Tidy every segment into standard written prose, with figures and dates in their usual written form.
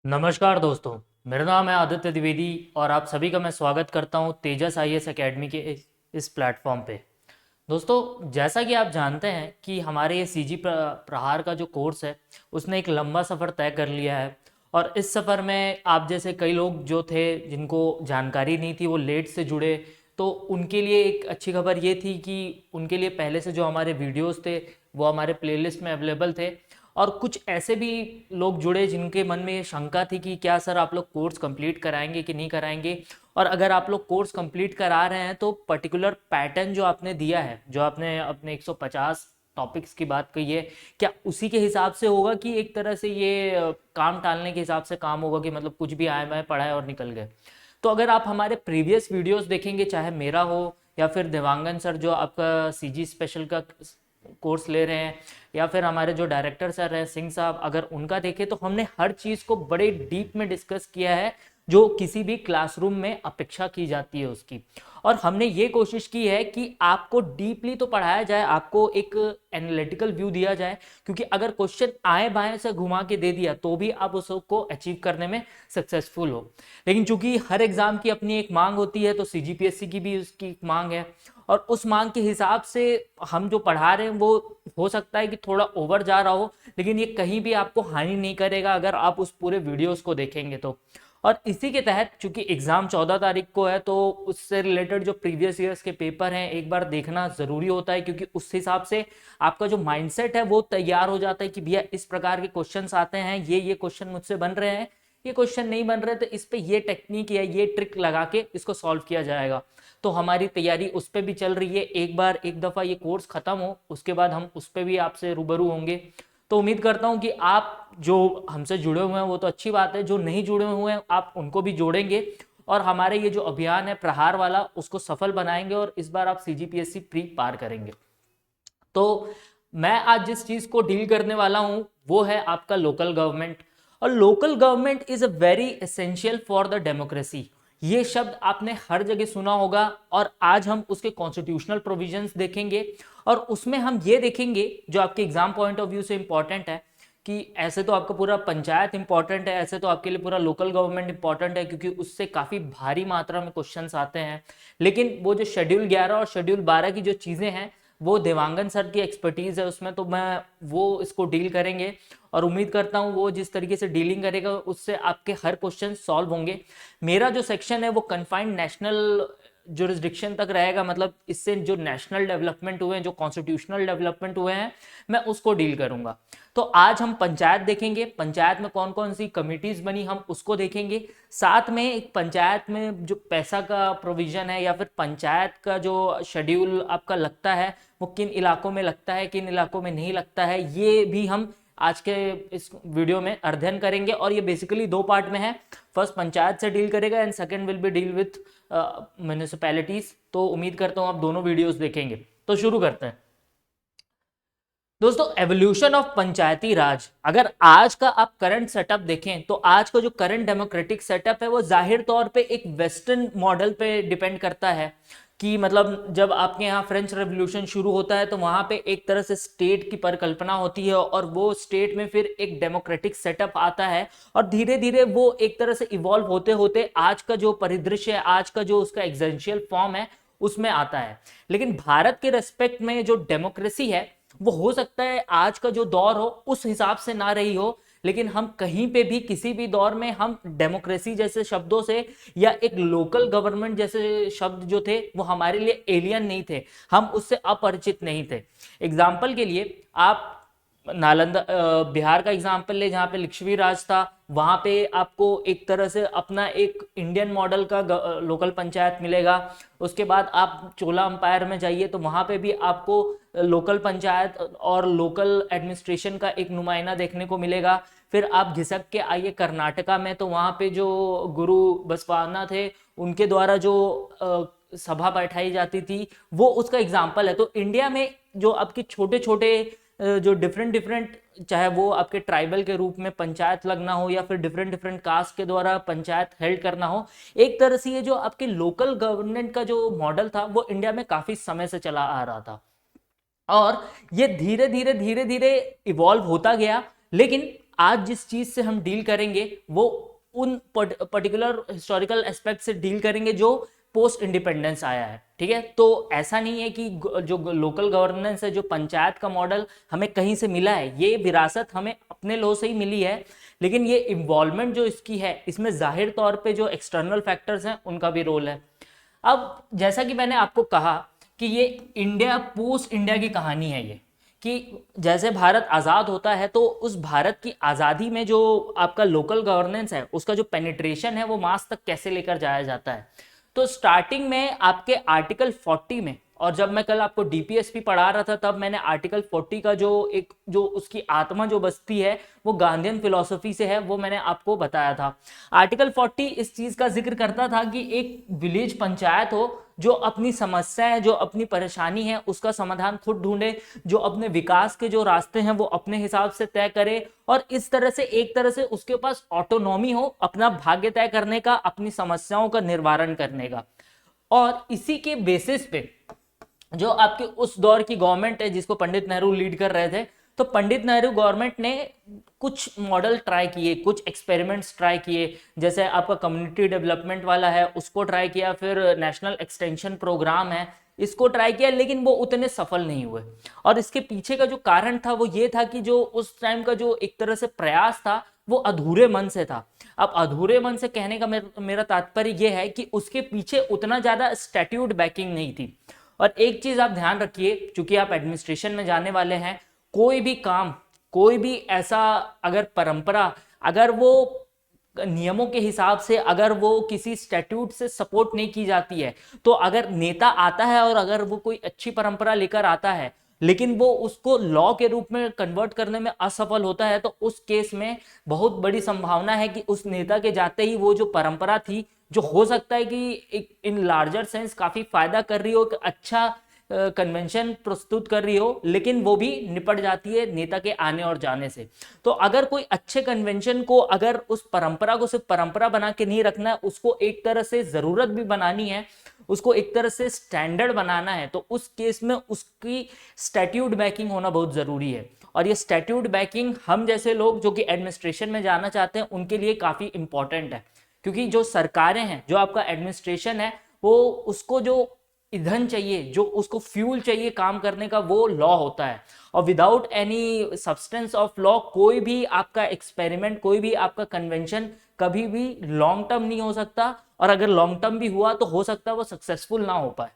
नमस्कार दोस्तों। मेरा नाम है आदित्य द्विवेदी और आप सभी का मैं स्वागत करता हूं तेजस आईएएस एकेडमी के इस प्लेटफॉर्म पे। दोस्तों, जैसा कि आप जानते हैं कि हमारे ये सीजी प्रहार का जो कोर्स है उसने एक लंबा सफ़र तय कर लिया है। और इस सफ़र में आप जैसे कई लोग जो थे जिनको जानकारी नहीं थी वो लेट से जुड़े, तो उनके लिए एक अच्छी खबर ये थी कि उनके लिए पहले से जो हमारे वीडियोस थे वो हमारे प्लेलिस्ट में अवेलेबल थे। और कुछ ऐसे भी लोग जुड़े जिनके मन में ये शंका थी कि क्या सर आप लोग कोर्स कंप्लीट कराएंगे कि नहीं कराएंगे। और अगर आप लोग कोर्स कंप्लीट करा रहे हैं तो पर्टिकुलर पैटर्न जो आपने दिया है, जो आपने अपने 150 टॉपिक्स की बात कही है, क्या उसी के हिसाब से होगा कि एक तरह से ये काम टालने के हिसाब से काम होगा कि मतलब कुछ भी आए मैं पढ़ाए और निकल गए। तो अगर आप हमारे प्रीवियस वीडियोस देखेंगे, चाहे मेरा हो या फिर देवांगन सर जो आपका सीजी स्पेशल का कोर्स ले रहे हैं, या फिर हमारे जो डायरेक्टर सर हैं सिंह साहब, अगर उनका देखें तो हमने हर चीज़ को बड़े डीप में डिस्कस किया है जो किसी भी क्लासरूम में अपेक्षा की जाती है उसकी। और हमने ये कोशिश की है कि आपको डीपली तो पढ़ाया जाए, आपको एक एनालिटिकल व्यू दिया जाए, क्योंकि अगर क्वेश्चन आए बाएं से घुमा के दे दिया तो भी आप उसको अचीव करने में सक्सेसफुल हो। लेकिन चूंकि हर एग्जाम की अपनी एक मांग होती है, तो सीजीपीएससी की भी उसकी एक मांग है, और उस मांग के हिसाब से हम जो पढ़ा रहे हैं वो हो सकता है कि थोड़ा ओवर जा रहा हो, लेकिन ये कहीं भी आपको हानि नहीं करेगा अगर आप उस पूरे वीडियोस को देखेंगे तो। और इसी के तहत चूंकि एग्जाम 14 तारीख को है, तो उससे रिलेटेड जो प्रीवियस ईयर्स के पेपर हैं एक बार देखना जरूरी होता है, क्योंकि उस हिसाब से आपका जो माइंडसेट है वो तैयार हो जाता है कि भैया इस प्रकार के क्वेश्चंस आते हैं, ये क्वेश्चन मुझसे बन रहे हैं, ये क्वेश्चन नहीं बन रहे तो इस पे ये टेक्निक या ये ट्रिक लगा के इसको सॉल्व किया जाएगा। तो हमारी तैयारी उस पर भी चल रही है। एक दफ़ा ये कोर्स ख़त्म हो उसके बाद हम उस पर भी आपसे रूबरू होंगे। तो उम्मीद करता हूँ कि आप जो हमसे जुड़े हुए हैं वो तो अच्छी बात है, जो नहीं जुड़े हुए हैं आप उनको भी जोड़ेंगे और हमारे ये जो अभियान है प्रहार वाला उसको सफल बनाएंगे और इस बार आप सीजीपीएससी प्री पार करेंगे। तो मैं आज जिस चीज़ को डील करने वाला हूँ वो है आपका लोकल गवर्नमेंट। और local government is a very essential for the democracy. ये शब्द आपने हर जगह सुना होगा, और आज हम उसके कॉन्स्टिट्यूशनल प्रोविजंस देखेंगे और उसमें हम ये देखेंगे जो आपके एग्जाम पॉइंट ऑफ व्यू से इंपॉर्टेंट है कि ऐसे तो आपका पूरा पंचायत इंपॉर्टेंट है, ऐसे तो आपके लिए पूरा लोकल गवर्नमेंट इंपॉर्टेंट है क्योंकि उससे काफ़ी भारी मात्रा में क्वेश्चंस आते हैं। लेकिन वो जो शेड्यूल 11 और शेड्यूल 12 की जो चीज़ें हैं वो देवांगन सर की एक्सपर्टीज़ है उसमें, तो मैं वो इसको डील करेंगे और उम्मीद करता हूँ वो जिस तरीके से डीलिंग करेगा उससे आपके हर क्वेश्चन सॉल्व होंगे। मेरा जो सेक्शन है वो कन्फाइंड नेशनल जुरिस्डिक्शन तक रहेगा, मतलब इससे जो नेशनल डेवलपमेंट हुए हैं, जो कॉन्स्टिट्यूशनल डेवलपमेंट हुए हैं, मैं उसको डील करूंगा। तो आज हम पंचायत देखेंगे, पंचायत में कौन कौन सी कमिटीज बनी हम उसको देखेंगे। साथ में एक पंचायत में जो पैसा का प्रोविजन है या फिर पंचायत का जो शेड्यूल आपका लगता है वो किन इलाकों में लगता है, किन इलाकों में नहीं लगता है, ये भी हम आज के इस वीडियो में अध्ययन करेंगे। और ये बेसिकली दो पार्ट में है। फर्स्ट पंचायत से डील करेगा and second will be deal with municipalities. तो उम्मीद करता हूँ आप दोनों वीडियोस देखेंगे। तो शुरू करते हैं दोस्तों। एवोल्यूशन ऑफ पंचायती राज। अगर आज का आप करंट सेटअप देखें तो आज का जो करंट डेमोक्रेटिक सेटअप है वो जाहिर तौर पे एक वेस्टर्न मॉडल पे डिपेंड करता है कि मतलब जब आपके यहाँ फ्रेंच रेवोल्यूशन शुरू होता है तो वहां पे एक तरह से स्टेट की परिकल्पना होती है और वो स्टेट में फिर एक डेमोक्रेटिक सेटअप आता है और धीरे धीरे वो एक तरह से इवॉल्व होते होते आज का जो परिदृश्य है, आज का जो उसका एग्जेंशियल फॉर्म है उसमें आता है। लेकिन भारत के रेस्पेक्ट में जो डेमोक्रेसी है वो हो सकता है आज का जो दौर हो उस हिसाब से ना रही हो, लेकिन हम कहीं पे भी किसी भी दौर में हम डेमोक्रेसी जैसे शब्दों से या एक लोकल गवर्नमेंट जैसे शब्द जो थे वो हमारे लिए एलियन नहीं थे, हम उससे अपरिचित नहीं थे। एग्जाम्पल के लिए आप नालंदा बिहार का एग्जाम्पल ले जहाँ पे लिच्छवी राज था, वहां पे आपको एक तरह से अपना एक इंडियन मॉडल का लोकल पंचायत मिलेगा। उसके बाद आप चोला अंपायर में जाइए तो वहां पे भी आपको लोकल पंचायत और लोकल एडमिनिस्ट्रेशन का एक नुमाइंदा देखने को मिलेगा। फिर आप घिसक के आइए कर्नाटका में तो वहां पे जो गुरु बसवाना थे उनके द्वारा जो सभा बैठाई जाती थी वो उसका एग्जाम्पल है। तो इंडिया में जो आपके छोटे छोटे जो डिफरेंट डिफरेंट, चाहे वो आपके ट्राइबल के रूप में पंचायत लगना हो या फिर डिफरेंट डिफरेंट कास्ट के द्वारा पंचायत हेल्ड करना हो, एक तरह से ये जो आपके लोकल गवर्नमेंट का जो मॉडल था वो इंडिया में काफी समय से चला आ रहा था और ये धीरे धीरे इवॉल्व होता गया। लेकिन आज जिस चीज से हम डील करेंगे वो उन पर्टिकुलर हिस्टोरिकल एस्पेक्ट से डील करेंगे जो पोस्ट इंडिपेंडेंस आया है। ठीक है, तो ऐसा नहीं है कि जो लोकल गवर्नेंस है, जो पंचायत का मॉडल हमें कहीं से मिला है, ये विरासत हमें अपने लोगों से ही मिली है, लेकिन ये इन्वॉल्वमेंट जो इसकी है इसमें जाहिर तौर पे जो एक्सटर्नल फैक्टर्स हैं उनका भी रोल है। अब जैसा कि मैंने आपको कहा कि ये इंडिया पोस्ट इंडिया की कहानी है, ये कि जैसे भारत आज़ाद होता है तो उस भारत की आज़ादी में जो आपका लोकल गवर्नेंस है उसका जो पेनिट्रेशन है वो मास तक कैसे लेकर जाया जाता है। तो स्टार्टिंग में आपके आर्टिकल 40 में, और जब मैं कल आपको डीपीएसपी पढ़ा रहा था तब मैंने आर्टिकल 40 का जो उसकी आत्मा जो बसती है वो गांधीयन फिलॉसफी से है, वो मैंने आपको बताया था। आर्टिकल 40 इस चीज का जिक्र करता था कि एक विलेज पंचायत हो जो अपनी समस्याएं, जो अपनी परेशानी है उसका समाधान खुद ढूंढे, जो अपने विकास के जो रास्ते हैं वो अपने हिसाब से तय करे और इस तरह से एक तरह से उसके पास ऑटोनॉमी हो अपना भाग्य तय करने का, अपनी समस्याओं का निवारण करने का। और इसी के बेसिस पे जो आपके उस दौर की गवर्नमेंट है जिसको पंडित नेहरू लीड कर रहे थे, तो पंडित नेहरू गवर्नमेंट ने कुछ मॉडल ट्राई किए, कुछ एक्सपेरिमेंट्स ट्राई किए, जैसे आपका कम्युनिटी डेवलपमेंट वाला है उसको ट्राई किया, फिर नेशनल एक्सटेंशन प्रोग्राम है इसको ट्राई किया, लेकिन वो उतने सफल नहीं हुए। और इसके पीछे का जो कारण था वो ये था कि जो उस टाइम का जो एक तरह से प्रयास था वो अधूरे मन से था। अब अधूरे मन से कहने का मेरा तात्पर्य ये है कि उसके पीछे उतना ज्यादा स्टैट्यूट बैकिंग नहीं थी। और एक चीज आप ध्यान रखिए, क्योंकि आप एडमिनिस्ट्रेशन में जाने वाले हैं, कोई भी काम, कोई भी ऐसा अगर परंपरा, अगर वो नियमों के हिसाब से, अगर वो किसी स्टैट्यूट से सपोर्ट नहीं की जाती है, तो अगर नेता आता है और अगर वो कोई अच्छी परंपरा लेकर आता है लेकिन वो उसको लॉ के रूप में कन्वर्ट करने में असफल होता है, तो उस केस में बहुत बड़ी संभावना है कि उस नेता के जाते ही वो जो परंपरा थी, जो हो सकता है कि एक इन लार्जर सेंस काफी फायदा कर रही हो, अच्छा कन्वेंशन प्रस्तुत कर रही हो, लेकिन वो भी निपट जाती है नेता के आने और जाने से। तो अगर कोई अच्छे कन्वेंशन को, अगर उस परंपरा को सिर्फ परंपरा बना के नहीं रखना है, उसको एक तरह से जरूरत भी बनानी है, उसको एक तरह से स्टैंडर्ड बनाना है, तो उस केस में उसकी स्टैट्यूट बैकिंग होना बहुत जरूरी है। और ये स्टैट्यूट बैकिंग हम जैसे लोग जो कि एडमिनिस्ट्रेशन में जाना चाहते हैं उनके लिए काफी इंपॉर्टेंट है, क्योंकि जो सरकारें हैं, जो आपका एडमिनिस्ट्रेशन है, वो उसको जो ईंधन चाहिए, जो उसको फ्यूल चाहिए काम करने का, वो लॉ होता है। और without any substance of law कोई भी आपका एक्सपेरिमेंट, कोई भी आपका कन्वेंशन कभी भी लॉन्ग टर्म नहीं हो सकता, और अगर लॉन्ग टर्म भी हुआ तो हो सकता है वो सक्सेसफुल ना हो पाए।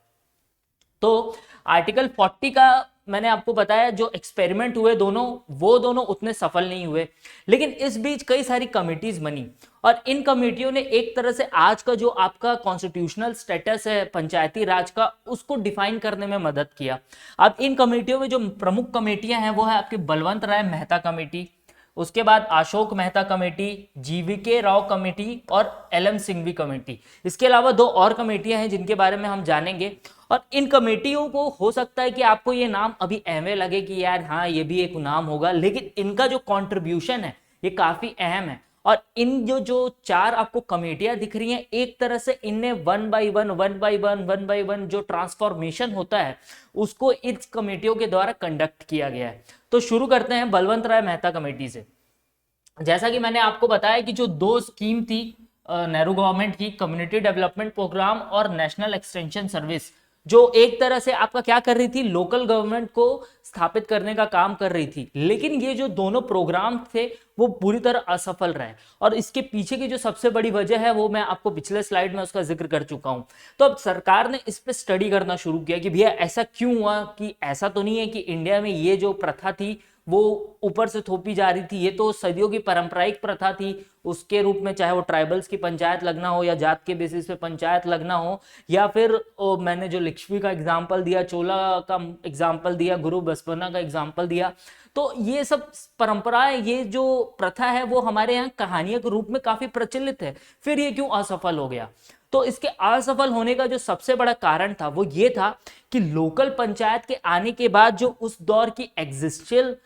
तो आर्टिकल 40 का मैंने आपको बताया, जो एक्सपेरिमेंट हुए दोनों, वो दोनों उतने सफल नहीं हुए, लेकिन इस बीच कई सारी कमिटीज बनी और इन कमेटियों ने एक तरह से आज का जो आपका कॉन्स्टिट्यूशनल स्टेटस है पंचायती राज का, उसको डिफाइन करने में मदद किया। अब इन कमेटियों में जो प्रमुख कमेटियां हैं वो है आपके बलवंत राय मेहता कमेटी, उसके बाद Ashok Mehta committee, GVK Rao committee और एलएम सिंघवी कमेटी। इसके अलावा दो और कमेटियां हैं जिनके बारे में हम जानेंगे। और इन कमेटियों को हो सकता है कि आपको ये नाम अभी अहम लगे कि यार हाँ ये भी एक नाम होगा, लेकिन इनका जो कंट्रीब्यूशन है ये काफी अहम है। और इन जो चार आपको कमेटियां दिख रही हैं, एक तरह से इनने वन बाय वन जो ट्रांसफॉर्मेशन होता है उसको इस कमेटियों के द्वारा कंडक्ट किया गया है। तो शुरू करते हैं बलवंत राय मेहता कमेटी से। जैसा कि मैंने आपको बताया कि जो दो स्कीम थी नेहरू गवर्नमेंट की, कम्युनिटी डेवलपमेंट प्रोग्राम और नेशनल एक्सटेंशन सर्विस, जो एक तरह से आपका क्या कर रही थी, लोकल गवर्नमेंट को स्थापित करने का काम कर रही थी, लेकिन ये जो दोनों प्रोग्राम थे वो पूरी तरह असफल रहे। और इसके पीछे की जो सबसे बड़ी वजह है वो मैं आपको पिछले स्लाइड में उसका जिक्र कर चुका हूं। तो अब सरकार ने इस पे स्टडी करना शुरू किया कि भैया ऐसा क्यों हुआ, कि ऐसा तो नहीं है कि इंडिया में ये जो प्रथा थी वो ऊपर से थोपी जा रही थी, ये तो सदियों की पारंपरिक प्रथा थी उसके रूप में, चाहे वो ट्राइबल्स की पंचायत लगना हो या जात के बेसिस पे पंचायत लगना हो, या फिर मैंने जो लिच्छवी का एग्जाम्पल दिया, चोला का एग्जाम्पल दिया, गुरु बसपन्ना का एग्जाम्पल दिया, तो ये सब परंपराएं, ये जो प्रथा है वो हमारे यहाँ कहानियों के रूप में काफी प्रचलित है, फिर ये क्यों असफल हो गया। तो इसके असफल होने का जो सबसे बड़ा कारण था वो ये था कि लोकल पंचायत के आने के बाद जो उस दौर की एग्जिस्टियल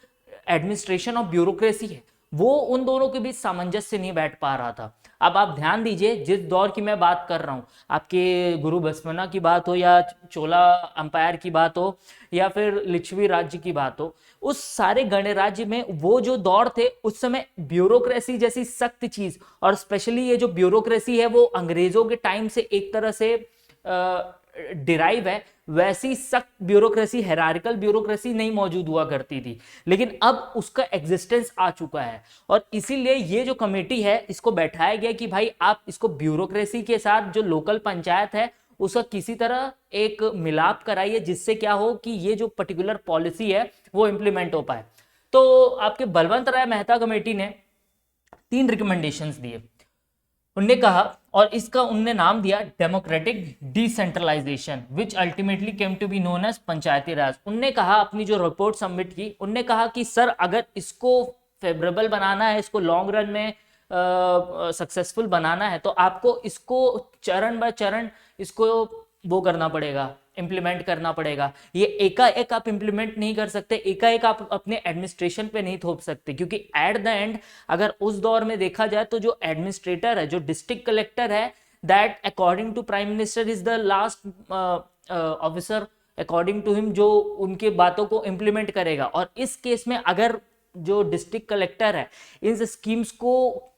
एडमिनिस्ट्रेशन और ब्यूरोक्रेसी है वो उन दोनों के बीच सामंजस्य नहीं बैठ पा रहा था। अब आप ध्यान दीजिए, जिस दौर की मैं बात कर रहा हूं, आपके गुरु बसवन्ना की बात हो या चोला अंपायर की बात हो या फिर लिच्छवी राज्य की बात हो, उस सारे गणराज्य में वो जो दौर थे उस समय ब्यूरोक्रेसी जैसी सख्त चीज, और स्पेशली ये जो ब्यूरोक्रेसी है वो अंग्रेजों के टाइम से एक तरह से डिराइव है, वैसी सख्त ब्यूरोक्रेसी, हेरारिकल ब्यूरोक्रेसी नहीं मौजूद हुआ करती थी, लेकिन अब उसका एग्जिस्टेंस आ चुका है। और इसीलिए ये जो कमेटी है इसको बैठाया गया कि भाई आप इसको ब्यूरोक्रेसी के साथ जो लोकल पंचायत है उसका किसी तरह एक मिलाप कराइए, जिससे क्या हो कि ये जो पर्टिकुलर पॉलिसी है वो इंप्लीमेंट हो पाए। तो आपके बलवंत राय मेहता कमेटी ने 3 रिकमेंडेशंस दिए। उनने कहा, और इसका उनने नाम दिया democratic decentralisation, which ultimately came to be known as Panchayati Raj. उनने कहा, अपनी जो रिपोर्ट सबमिट की, उनने कहा कि सर अगर इसको फेवरेबल बनाना है, इसको लॉन्ग रन में सक्सेसफुल बनाना है, तो आपको इसको चरण बाय चरण इसको वो करना पड़ेगा, इंप्लीमेंट करना पड़ेगा। ये एकाएक आप इंप्लीमेंट नहीं कर सकते, एकाएक आप अपने एडमिनिस्ट्रेशन पे नहीं थोप सकते, क्योंकि एट द एंड अगर उस दौर में देखा जाए तो जो एडमिनिस्ट्रेटर है, जो डिस्ट्रिक्ट कलेक्टर है, that according to prime minister is the last officer according to him, जो उनके बातों को इंप्लीमेंट करेगा। और इस केस में अगर जो डिस्ट्रिक्ट कलेक्टर है इन स्कीम्स को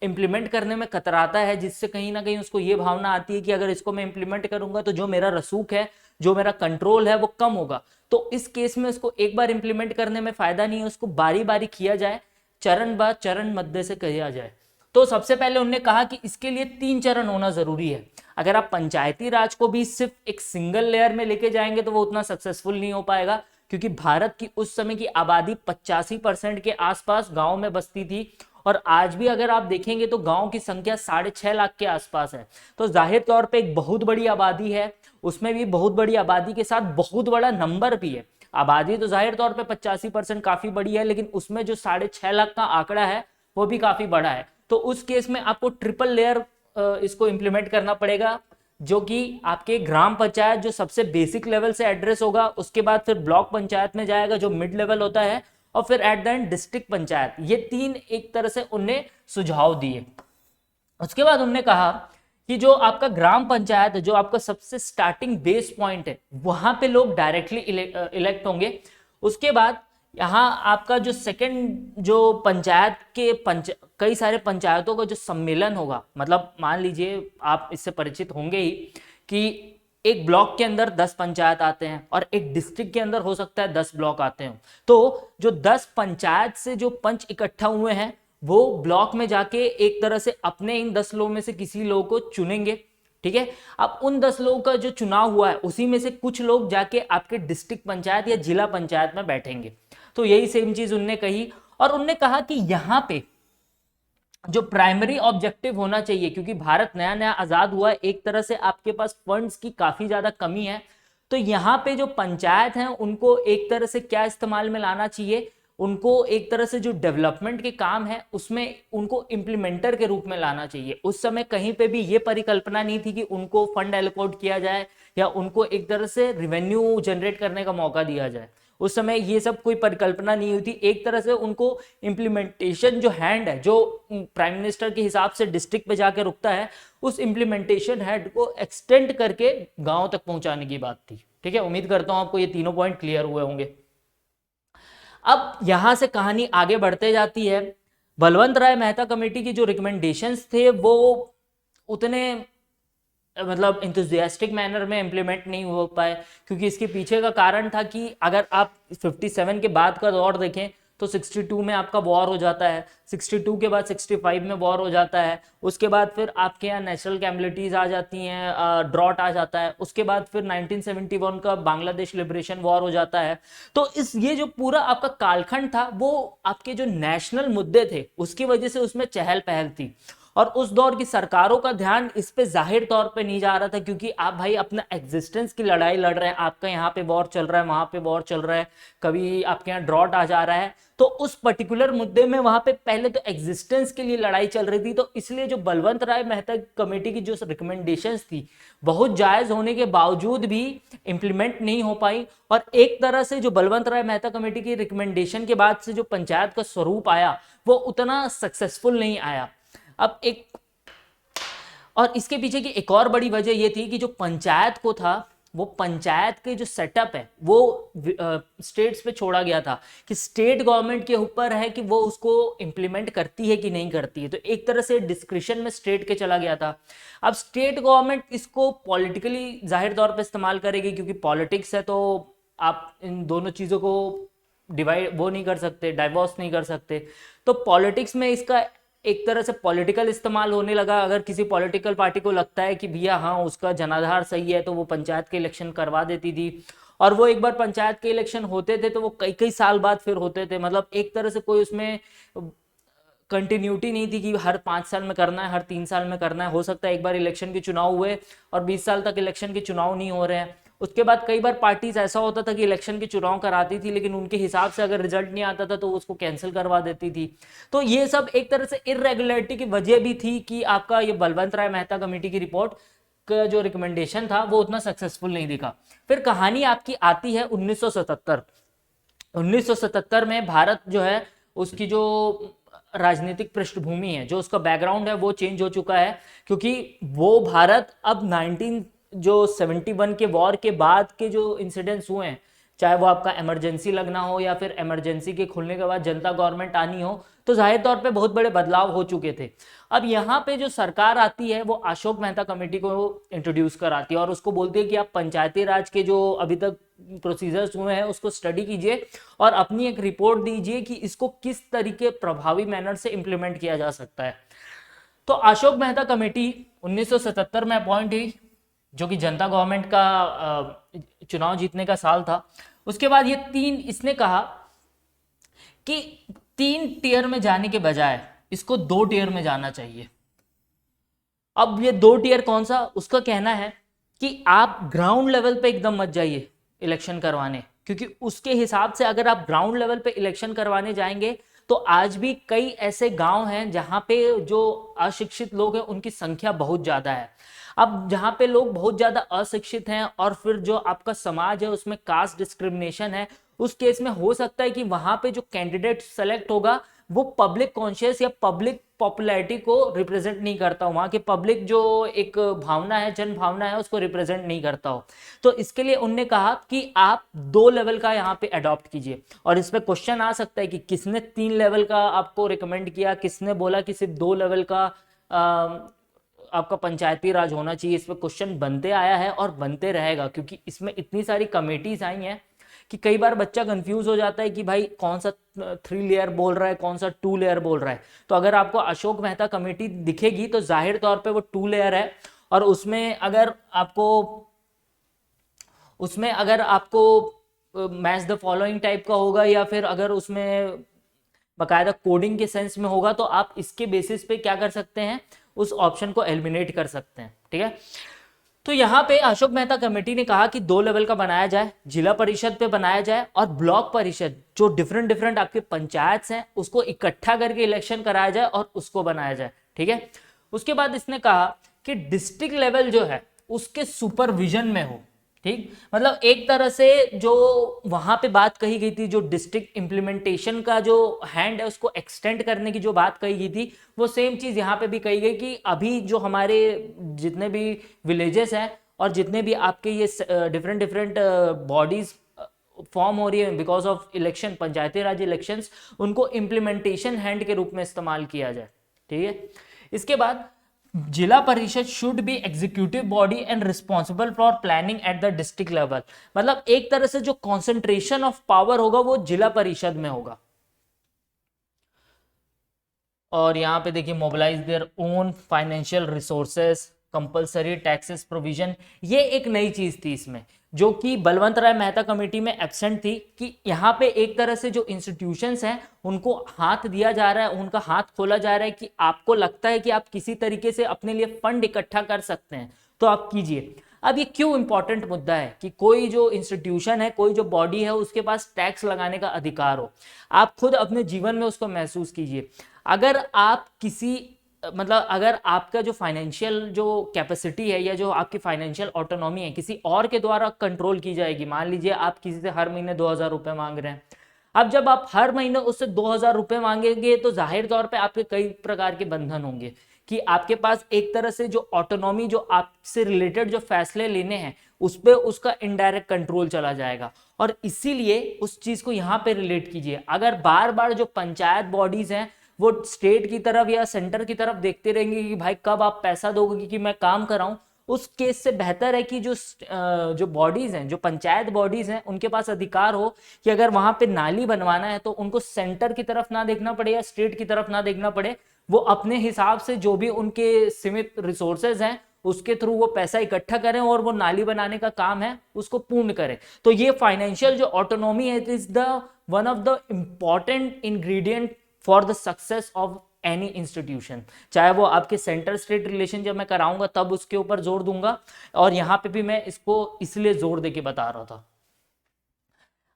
इंप्लीमेंट करने में कतराता है, जिससे कहीं ना कहीं उसको ये भावना आती है कि अगर इसको मैं इंप्लीमेंट करूंगा तो जो मेरा रसूख है, जो मेरा कंट्रोल है वो कम होगा, तो इस केस में उसको एक बार इंप्लीमेंट करने में फायदा नहीं है, उसको बारी बारी किया जाए, चरण बाय चरण मध्य से किया जाए। तो सबसे पहले उन्होंने कहा कि इसके लिए 3 चरण होना जरूरी है। अगर आप पंचायती राज को भी सिर्फ एक सिंगल लेयर में लेके जाएंगे तो वो उतना सक्सेसफुल नहीं हो पाएगा, क्योंकि भारत की उस समय की आबादी 85% के आसपास गांव में बसती थी, और आज भी अगर आप देखेंगे तो गांव की संख्या 6.5 लाख के आसपास है। तो जाहिर तौर पे एक बहुत बड़ी आबादी है, उसमें भी बहुत बड़ी आबादी के साथ बहुत बड़ा नंबर भी है। आबादी तो जाहिर तौर पे 85% काफी बड़ी है, लेकिन उसमें जो 6.5 लाख का आंकड़ा है वो भी काफी बड़ा है। तो उस केस में आपको ट्रिपल लेयर इसको इंप्लीमेंट करना पड़ेगा, जो कि आपके ग्राम पंचायत जो सबसे बेसिक लेवल से एड्रेस होगा, उसके बाद फिर ब्लॉक पंचायत में जाएगा जो मिड लेवल होता है, और फिर at the end district panchayat. ये 3 एक तरह से उनने सुझाव दिए। उसके बाद उन्होंने कहा कि जो आपका ग्राम पंचायत है, जो आपका सबसे स्टार्टिंग बेस पॉइंट है, वहां पे लोग डायरेक्टली इलेक्ट होंगे। उसके बाद यहाँ आपका जो सेकंड जो पंचायत के कई सारे पंचायतों का जो सम्मेलन होगा, मतलब मान लीजिए आप इससे परिचित होंगे ही कि एक ब्लॉक के अंदर 10 पंचायत आते हैं और एक डिस्ट्रिक्ट के अंदर हो सकता है 10 ब्लॉक आते हैं। तो जो 10 पंचायत से जो पंच इकट्ठा हुए हैं वो ब्लॉक में जाके एक तरह से अपने इन 10 लोगों में से किसी लोग को चुनेंगे, ठीक है। अब उन 10 लोगों का जो चुनाव हुआ है उसी में से कुछ लोग जाके आपके डिस्ट्रिक्ट पंचायत या जिला पंचायत में बैठेंगे। तो यही सेम चीज उनने कही, और उनने कहा कि यहां पे जो प्राइमरी ऑब्जेक्टिव होना चाहिए, क्योंकि भारत नया नया आजाद हुआ है, एक तरह से आपके पास फंड्स की काफी ज्यादा कमी है, तो यहाँ पे जो पंचायत हैं उनको एक तरह से क्या इस्तेमाल में लाना चाहिए, उनको एक तरह से जो डेवलपमेंट के काम है उसमें उनको इम्प्लीमेंटर के रूप में लाना चाहिए। उस समय कहीं पे भी ये परिकल्पना नहीं थी कि उनको फंड एलोकेट किया जाए या उनको एक तरह से रिवेन्यू जनरेट करने का मौका दिया जाए। उस समय ये सब कोई परिकल्पना नहीं हुई थी। एक तरह से उनको इम्प्लीमेंटेशन जो हैंड है, जो प्राइम मिनिस्टर के हिसाब से डिस्ट्रिक्ट पे जाके रुकता है, उस इम्प्लीमेंटेशन हैंड को एक्सटेंड करके गांव तक पहुंचाने की बात थी, ठीक है। उम्मीद करता हूं आपको ये तीनों पॉइंट क्लियर हुए होंगे। अब यहां से कहानी आगे बढ़ते जाती है। बलवंत राय मेहता कमेटी की जो रिकमेंडेशंस थे वो उतने मतलब इंथुजियास्टिक मैनर में इंप्लीमेंट नहीं हो पाए, क्योंकि इसके पीछे का कारण था कि अगर आप 57 के बाद का दौर देखें तो 62 में आपका वॉर हो जाता है, 62 के बाद 65 में वॉर हो जाता है, उसके बाद फिर आपके यहाँ नेचुरल कैलेमिटीज आ जाती हैं, ड्रॉट आ जाता है, उसके बाद फिर 1971 का बांग्लादेश लिबरेशन वॉर हो जाता है। तो इस ये जो पूरा आपका कालखंड था वो आपके जो नेशनल मुद्दे थे उसकी वजह से उसमें चहल पहल थी। और उस दौर की सरकारों का ध्यान इस पे जाहिर तौर पे नहीं जा रहा था, क्योंकि आप भाई अपना एग्जिस्टेंस की लड़ाई लड़ रहे हैं, आपका यहाँ पे वॉर चल रहा है, वहां पे वॉर चल रहा है, कभी आपके यहाँ ड्रॉट आ जा रहा है, तो उस पर्टिकुलर मुद्दे में वहां पे पहले तो एग्जिस्टेंस के लिए लड़ाई चल रही थी। तो इसलिए जो बलवंत राय मेहता कमेटी की जो रिकमेंडेशंस थी बहुत जायज होने के बावजूद भी इंप्लीमेंट नहीं हो पाई, और एक तरह से जो बलवंत राय मेहता कमेटी की रिकमेंडेशन के बाद से जो पंचायत का स्वरूप आया वो उतना सक्सेसफुल नहीं आया। अब एक और इसके पीछे की एक और बड़ी वजह यह थी कि जो पंचायत को था वो पंचायत के जो सेटअप है वो स्टेट्स पे छोड़ा गया था, कि स्टेट गवर्नमेंट के ऊपर है कि वो उसको इंप्लीमेंट करती है कि नहीं करती है। तो एक तरह से डिस्क्रिशन में स्टेट के चला गया था। अब स्टेट गवर्नमेंट इसको पॉलिटिकली जाहिर तौर पे इस्तेमाल करेगी, क्योंकि पॉलिटिक्स है, तो आप इन दोनों चीज़ों को डिवाइड वो नहीं कर सकते, डाइवोर्स नहीं कर सकते। तो पॉलिटिक्स में इसका एक तरह से पॉलिटिकल इस्तेमाल होने लगा। अगर किसी पॉलिटिकल पार्टी को लगता है कि भैया हाँ उसका जनाधार सही है, तो वो पंचायत के इलेक्शन करवा देती थी, और वो एक बार पंचायत के इलेक्शन होते थे तो वो कई कई साल बाद फिर होते थे। मतलब एक तरह से कोई उसमें कंटिन्यूटी नहीं थी कि हर 5 साल में करना है, हर 3 साल में करना है। हो सकता है एक बार इलेक्शन के चुनाव हुए और 20 साल तक इलेक्शन के चुनाव नहीं हो रहे हैं। उसके बाद कई बार पार्टीज ऐसा होता था कि इलेक्शन के चुनाव कराती थी, लेकिन उनके हिसाब से अगर रिजल्ट नहीं आता था तो उसको कैंसिल करवा देती थी। तो ये सब एक तरह से इरेगुलरिटी की वजह भी थी कि आपका ये बलवंत राय मेहता कमेटी की रिपोर्ट का जो रिकमेंडेशन था वो उतना सक्सेसफुल नहीं दिखा। फिर कहानी आपकी आती है 1977। 1977 में भारत जो है उसकी जो राजनीतिक पृष्ठभूमि है, जो उसका बैकग्राउंड है वो चेंज हो चुका है, क्योंकि वो भारत अब 1971 के वॉर के बाद के जो इंसिडेंट्स हुए हैं, चाहे वो आपका इमरजेंसी लगना हो या फिर इमरजेंसी के खुलने के बाद जनता गवर्नमेंट आनी हो, तो जाहिर तौर पे बहुत बड़े बदलाव हो चुके थे। अब यहाँ पे जो सरकार आती है वो अशोक मेहता कमेटी को इंट्रोड्यूस कराती है और उसको बोलती है कि आप पंचायती राज के जो अभी तक प्रोसीजर्स हुए हैं उसको स्टडी कीजिए और अपनी एक रिपोर्ट दीजिए कि इसको किस तरीके प्रभावी मैनर से इंप्लीमेंट किया जा सकता है। तो अशोक मेहता कमेटी 1977 में अपॉइंट हुई, जो कि जनता गवर्नमेंट का चुनाव जीतने का साल था। उसके बाद इसने कहा कि 3 टियर में जाने के बजाय इसको 2 टियर में जाना चाहिए। अब ये 2 टियर कौन सा, उसका कहना है कि आप ग्राउंड लेवल पे एकदम मत जाइए इलेक्शन करवाने, क्योंकि उसके हिसाब से अगर आप ग्राउंड लेवल पे इलेक्शन करवाने जाएंगे तो आज भी कई ऐसे गांव हैं जहां पे जो अशिक्षित लोग हैं उनकी संख्या बहुत ज्यादा है। अब जहां पे लोग बहुत ज्यादा अशिक्षित हैं और फिर जो आपका समाज है उसमें कास्ट डिस्क्रिमिनेशन है, उस केस में हो सकता है कि वहां पे जो कैंडिडेट सेलेक्ट होगा वो पब्लिक कॉन्शियस या पब्लिक पॉपुलैरिटी को रिप्रेजेंट नहीं करता हो, वहां के पब्लिक जो एक भावना है, जन भावना है, उसको रिप्रेजेंट नहीं करता हो। तो इसके लिए उनने कहा कि आप 2 लेवल का यहाँ पे अडॉप्ट कीजिए। और इस पे क्वेश्चन आ सकता है कि किसने 3 लेवल का आपको रिकमेंड किया, किसने बोला कि सिर्फ 2 लेवल का आपका पंचायती राज होना चाहिए। इस पे क्वेश्चन बनते आया है और बनते रहेगा, क्योंकि इसमें इतनी सारी कमेटीज आई हैं कि कई बार बच्चा कंफ्यूज हो जाता है कि भाई कौन सा 3 लेयर बोल रहा है, कौन सा 2 लेयर बोल रहा है। तो अगर आपको अशोक मेहता कमेटी दिखेगी तो जाहिर तौर पे वो 2 लेयर है, और उसमें अगर आपको मैच द फॉलोइंग टाइप का होगा या फिर अगर उसमें बकायदा कोडिंग के सेंस में होगा तो आप इसके बेसिस पे क्या कर सकते हैं, उस ऑप्शन को एलिमिनेट कर सकते हैं। ठीक है, तो यहाँ पे अशोक मेहता कमेटी ने कहा कि 2 लेवल का बनाया जाए, जिला परिषद पे बनाया जाए और ब्लॉक परिषद, जो डिफरेंट आपके पंचायत हैं उसको इकट्ठा करके इलेक्शन कराया जाए और उसको बनाया जाए। ठीक है, उसके बाद इसने कहा कि डिस्ट्रिक्ट लेवल जो है उसके सुपरविजन में हो। ठीक, मतलब एक तरह से जो वहां पे बात कही गई थी, जो डिस्ट्रिक्ट इंप्लीमेंटेशन का जो हैंड है उसको एक्सटेंड करने की जो बात कही गई थी, वो सेम चीज यहाँ पे भी कही गई कि अभी जो हमारे जितने भी विलेजेस हैं और जितने भी आपके ये डिफरेंट बॉडीज फॉर्म हो रही है because of election, Panchayati Raj elections, उनको इंप्लीमेंटेशन हैंड के रूप में इस्तेमाल किया जाए। ठीक है, इसके बाद जिला परिषद should be executive body and responsible for planning at the district level. मतलब एक तरह से जो कॉन्सेंट्रेशन ऑफ पावर होगा वो जिला परिषद में होगा। और यहाँ पे देखिए, mobilise their own financial resources, compulsory taxes provision, ये एक नई चीज थी इसमें। जो कि बलवंत राय मेहता कमेटी में एब्सेंट थी, कि यहाँ पे एक तरह से जो इंस्टीट्यूशंस हैं उनको हाथ दिया जा रहा है, उनका हाथ खोला जा रहा है कि आपको लगता है कि आप किसी तरीके से अपने लिए फंड इकट्ठा कर सकते हैं तो आप कीजिए। अब ये क्यों इंपॉर्टेंट मुद्दा है कि कोई जो इंस्टीट्यूशन है, कोई जो बॉडी है, उसके पास टैक्स लगाने का अधिकार हो। आप खुद अपने जीवन में उसको महसूस कीजिए। अगर आप किसी मतलब अगर आपका जो फाइनेंशियल जो कैपेसिटी है या जो आपकी फाइनेंशियल ऑटोनॉमी है किसी और के द्वारा कंट्रोल की जाएगी, मान लीजिए आप किसी से हर महीने 2000 रुपए मांग रहे हैं, अब जब आप हर महीने उससे 2000 रुपए मांगेंगे तो जाहिर तौर पे आपके कई प्रकार के बंधन होंगे कि आपके पास एक तरह से जो ऑटोनॉमी, जो आपसे रिलेटेड जो फैसले लेने हैं उस पर उसका इनडायरेक्ट कंट्रोल चला जाएगा। और इसीलिए उस चीज को यहाँ पे रिलेट कीजिए। अगर बार बार जो पंचायत बॉडीज हैं वो स्टेट की तरफ या सेंटर की तरफ देखते रहेंगे कि भाई कब आप पैसा दोगे कि मैं काम कराऊं, उस केस से बेहतर है कि जो बॉडीज हैं, जो पंचायत बॉडीज हैं, उनके पास अधिकार हो कि अगर वहां पे नाली बनवाना है तो उनको सेंटर की तरफ ना देखना पड़े या स्टेट की तरफ ना देखना पड़े, वो अपने हिसाब से जो भी उनके सीमित रिसोर्सेज हैं उसके थ्रू वो पैसा इकट्ठा करें और वो नाली बनाने का काम है उसको पूर्ण करें। तो ये फाइनेंशियल जो ऑटोनॉमी है, it is the one of the important ingredient for the success of any institution. चाहे वो आपके सेंटर स्टेट रिलेशन जब मैं कराऊंगा तब उसके ऊपर जोर दूंगा, और यहां पे भी मैं इसको इसलिए जोर देके बता रहा था।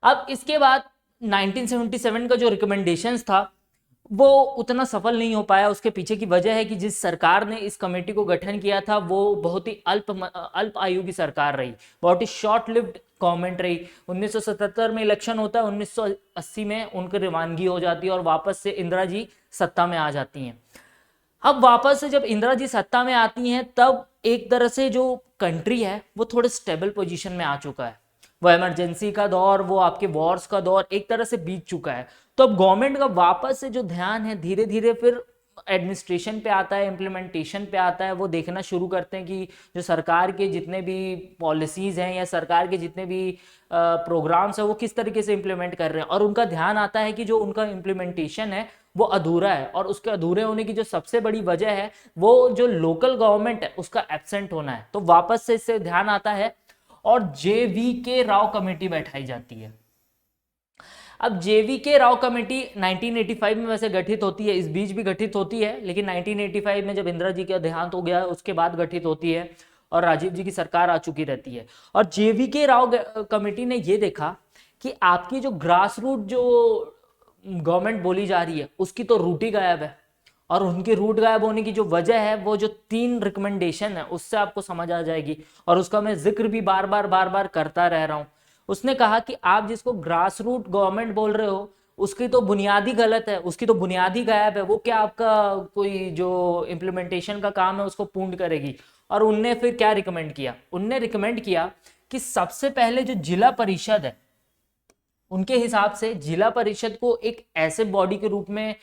अब इसके बाद 1977 का जो रिकमेंडेशंस था वो उतना सफल नहीं हो पाया। उसके पीछे की वजह है कि जिस सरकार ने इस कमेटी को गठन किया था वो बहुत ही अल्प आयु की सरकार रही, बहुत ही शॉर्ट लिव्ड गवर्नमेंट रही। 1977 में इलेक्शन होता है, 1980 में उनकी रवानगी हो जाती है और वापस से इंदिरा जी सत्ता में आ जाती हैं। अब वापस से जब इंदिरा जी सत्ता में आती हैं तब एक तरह से जो कंट्री है वो थोड़े स्टेबल पोजीशन में आ चुका है। वो इमरजेंसी का दौर, वो आपके वॉर्स का दौर एक तरह से बीत चुका है। तो अब गवर्नमेंट का वापस से जो ध्यान है धीरे धीरे फिर एडमिनिस्ट्रेशन पे आता है, इम्प्लीमेंटेशन पे आता है। वो देखना शुरू करते हैं कि जो सरकार के जितने भी पॉलिसीज हैं या सरकार के जितने भी प्रोग्राम्स हैं वो किस तरीके से इम्प्लीमेंट कर रहे हैं, और उनका ध्यान आता है कि जो उनका इम्प्लीमेंटेशन है वो अधूरा है। और उसके अधूरे होने की जो सबसे बड़ी वजह है वो जो लोकल गवर्नमेंट है उसका एब्सेंट होना है। तो वापस से इससे ध्यान आता है और JVK राव कमेटी बैठाई जाती है। अब JVK राव कमेटी 1985 में वैसे गठित होती है, इस बीच भी गठित होती है, लेकिन 1985 में जब इंदिरा जी का देहांत हो गया उसके बाद गठित होती है और राजीव जी की सरकार आ चुकी रहती है। और JVK राव कमेटी ने ये देखा कि आपकी जो ग्रास रूट जो गवर्नमेंट बोली जा रही है उसकी तो रूट ही गायब है। और उनकी रूट गायब होने की जो वजह है वो जो 3 रिकमेंडेशन है उससे आपको समझ आ जाएगी, और उसका मैं जिक्र भी बार बार करता रह रहा हूं। उसने कहा कि आप जिसको ग्रास रूट गवर्नमेंट बोल रहे हो उसकी तो बुनियादी गलत है, उसकी तो बुनियादी गायब है, वो क्या आपका कोई जो इम्प्लीमेंटेशन का काम है उसको पूर्ण करेगी। और उनने फिर क्या रिकमेंड किया, उनने रिकमेंड किया कि सबसे पहले जो जिला परिषद है, उनके हिसाब से जिला परिषद को एक ऐसे बॉडी के रूप में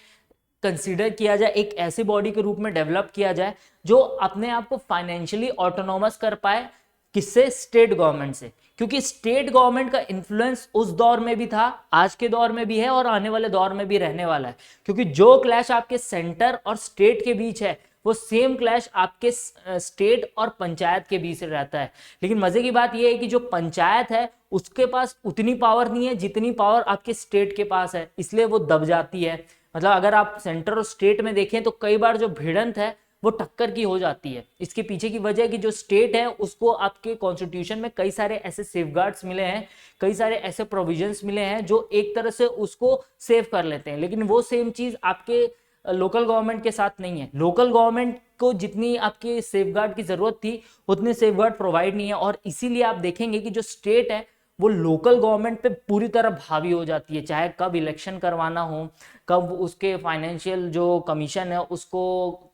कंसीडर किया जाए, एक ऐसी बॉडी के रूप में डेवलप किया जाए जो अपने आप को फाइनेंशियली ऑटोनॉमस कर पाए। किससे? स्टेट गवर्नमेंट से। क्योंकि स्टेट गवर्नमेंट का इन्फ्लुएंस उस दौर में भी था, आज के दौर में भी है और आने वाले दौर में भी रहने वाला है। क्योंकि जो क्लैश आपके सेंटर और स्टेट के बीच है वो सेम क्लैश आपके स्टेट और पंचायत के बीच रहता है। लेकिन मजे की बात यह है कि जो पंचायत है उसके पास उतनी पावर नहीं है जितनी पावर आपके स्टेट के पास है, इसलिए वो दब जाती है। मतलब अगर आप सेंटर और स्टेट में देखें तो कई बार जो भिड़ंत है वो टक्कर की हो जाती है। इसके पीछे की वजह है कि जो स्टेट है उसको आपके कॉन्स्टिट्यूशन में कई सारे ऐसे सेफगार्ड्स मिले हैं, कई सारे ऐसे प्रोविजंस मिले हैं जो एक तरह से उसको सेव कर लेते हैं। लेकिन वो सेम चीज आपके लोकल गवर्नमेंट के साथ नहीं है। लोकल गवर्नमेंट को जितनी आपके सेफगार्ड की जरूरत थी उतने सेफगार्ड प्रोवाइड नहीं है, और इसीलिए आप देखेंगे कि जो स्टेट है वो लोकल गवर्नमेंट पे पूरी तरह हावी हो जाती है। चाहे कब इलेक्शन करवाना हो, कब उसके फाइनेंशियल जो कमीशन है उसको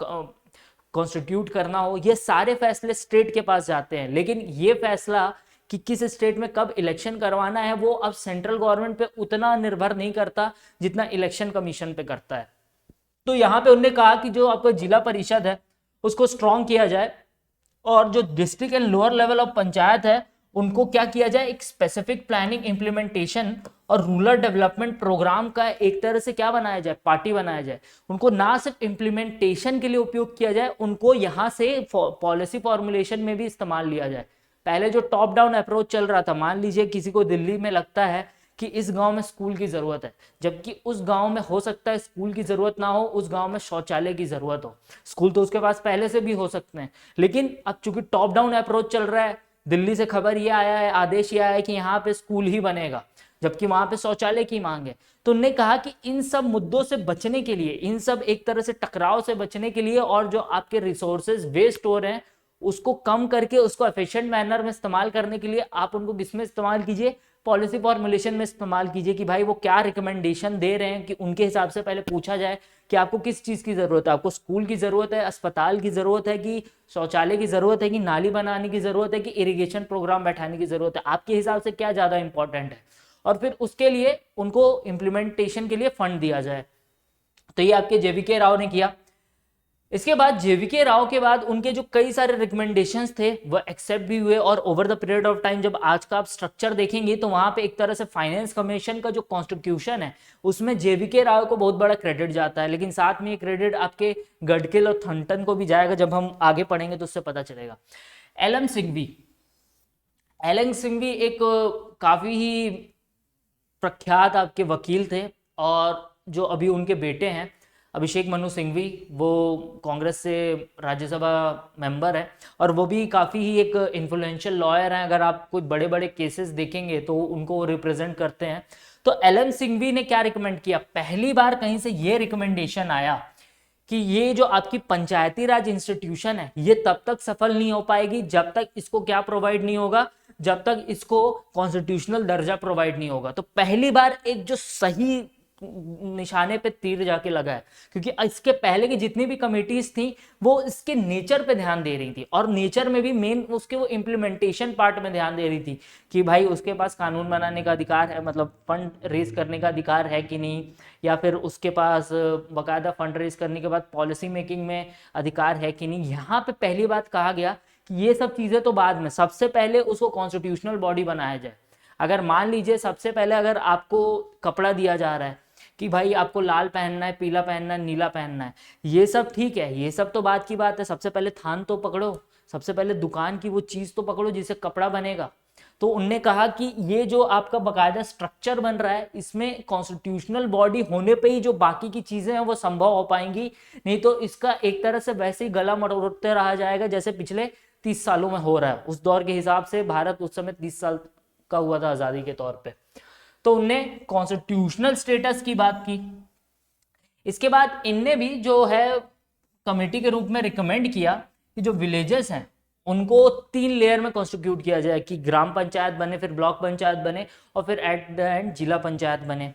कॉन्स्टिट्यूट करना हो, ये सारे फैसले स्टेट के पास जाते हैं। लेकिन ये फैसला कि किस स्टेट में कब इलेक्शन करवाना है वो अब सेंट्रल गवर्नमेंट पे उतना निर्भर नहीं करता जितना इलेक्शन कमीशन पे करता है। तो यहाँ पे उन्होंने कहा कि जो आपका जिला परिषद है उसको स्ट्रॉन्ग किया जाए, और जो district and lower level of panchayat है उनको क्या किया जाए, एक स्पेसिफिक प्लानिंग, इम्प्लीमेंटेशन और रूरल डेवलपमेंट प्रोग्राम का एक तरह से क्या बनाया जाए, पार्टी बनाया जाए। उनको ना सिर्फ इम्प्लीमेंटेशन के लिए उपयोग किया जाए, उनको यहाँ से पॉलिसी फॉर्मुलेशन में भी इस्तेमाल लिया जाए। पहले जो टॉप डाउन अप्रोच चल रहा था, मान लीजिए किसी को दिल्ली में लगता है कि इस गांव में स्कूल की जरूरत है, जबकि उस गांव में हो सकता है स्कूल की जरूरत ना हो, उस गांव में शौचालय की जरूरत हो। स्कूल तो उसके पास पहले से भी हो सकते हैं, लेकिन अब चूंकि टॉप डाउन अप्रोच चल रहा है, दिल्ली से खबर ये आया है, आदेश ये आया है कि यहाँ पे स्कूल ही बनेगा, जबकि वहां पे शौचालय की मांग है। तो उन्होंने कहा कि इन सब मुद्दों से बचने के लिए, इन सब एक तरह से टकराव से बचने के लिए, और जो आपके रिसोर्सेज वेस्ट हो रहे हैं उसको कम करके उसको एफिशिएंट मैनर में इस्तेमाल करने के लिए आप उनको किसमें इस्तेमाल कीजिए, पॉलिसी फॉर्मुलेशन में इस्तेमाल कीजिए कि भाई वो क्या रिकमेंडेशन दे रहे हैं, कि उनके हिसाब से पहले पूछा जाए कि आपको किस चीज की जरूरत है, आपको स्कूल की जरूरत है, अस्पताल की जरूरत है, कि शौचालय की जरूरत है, कि नाली बनाने की जरूरत है, कि इरिगेशन प्रोग्राम बैठाने की जरूरत है, आपके हिसाब से क्या ज्यादा इंपॉर्टेंट है, और फिर उसके लिए उनको इम्प्लीमेंटेशन के लिए फंड दिया जाए। तो ये आपके जेवीके राव ने किया। इसके बाद जेवीके राव के बाद उनके जो कई सारे रिकमेंडेशंस थे वो एक्सेप्ट भी हुए, और over the period of time जब आज का आप स्ट्रक्चर देखेंगे तो वहां पे एक तरह से फाइनेंस कमीशन का जो कॉन्स्टिट्यूशन है उसमें जेवीके राव को बहुत बड़ा क्रेडिट जाता है, लेकिन साथ में ये क्रेडिट आपके गडकिल और थंटन को भी जाएगा, जब हम आगे पढ़ेंगे तो उससे पता चलेगा। एलएम सिंघवी, एलएम सिंघवी एक काफी ही प्रख्यात आपके वकील थे, और जो अभी उनके बेटे हैं अभिषेक मनु सिंघवी, वो कांग्रेस से राज्यसभा मेंबर है, और वो भी काफ़ी ही एक इन्फ्लुएंशियल लॉयर हैं। अगर आप कोई बड़े बड़े केसेस देखेंगे तो उनको रिप्रेजेंट करते हैं। तो एलएम सिंघवी ने क्या रिकमेंड किया, पहली बार कहीं से ये रिकमेंडेशन आया कि ये जो आपकी पंचायती राज इंस्टीट्यूशन है ये तब तक सफल नहीं हो पाएगी जब तक इसको क्या प्रोवाइड नहीं होगा, जब तक इसको कॉन्स्टिट्यूशनल दर्जा प्रोवाइड नहीं होगा। तो पहली बार एक जो सही निशाने पे तीर जाके लगा है, क्योंकि इसके पहले की जितनी भी कमिटीज थी वो इसके नेचर पे ध्यान दे रही थी, और नेचर में भी मेन उसके वो इम्प्लीमेंटेशन पार्ट में ध्यान दे रही थी कि भाई उसके पास कानून बनाने का अधिकार है, मतलब फंड रेज करने का अधिकार है कि नहीं, या फिर उसके पास बाकायदा फंड रेज करने के बाद पॉलिसी मेकिंग में अधिकार है कि नहीं। यहाँ पे पहली बात कहा गया कि ये सब चीजें तो बाद में, सबसे पहले उसको कॉन्स्टिट्यूशनल बॉडी बनाया जाए। अगर मान लीजिए सबसे पहले अगर आपको कपड़ा दिया जा रहा है कि भाई आपको लाल पहनना है, पीला पहनना है, नीला पहनना है, ये सब ठीक है, ये सब तो बात की बात है, सबसे पहले थान तो पकड़ो, सबसे पहले दुकान की वो चीज तो पकड़ो जिससे कपड़ा बनेगा। तो उनने कहा कि ये जो आपका बकायदा स्ट्रक्चर बन रहा है इसमें कॉन्स्टिट्यूशनल बॉडी होने पे ही जो बाकी की चीजें हैं वो संभव हो पाएंगी, नहीं तो इसका एक तरह से वैसे ही गला मरोड़ते रहा जाएगा जैसे पिछले 30 सालों में हो रहा है। उस दौर के हिसाब से भारत उस समय 30 साल का हुआ था आजादी के तौर पे। तो उनने कॉन्स्टिट्यूशनल स्टेटस की बात की। इसके बाद इनने भी जो है कमेटी के रूप में रिकमेंड किया कि जो विलेजेस हैं उनको 3 लेयर में कॉन्स्टिट्यूट किया जाए, कि ग्राम पंचायत बने, फिर ब्लॉक पंचायत बने, और फिर एट द एंड जिला पंचायत बने।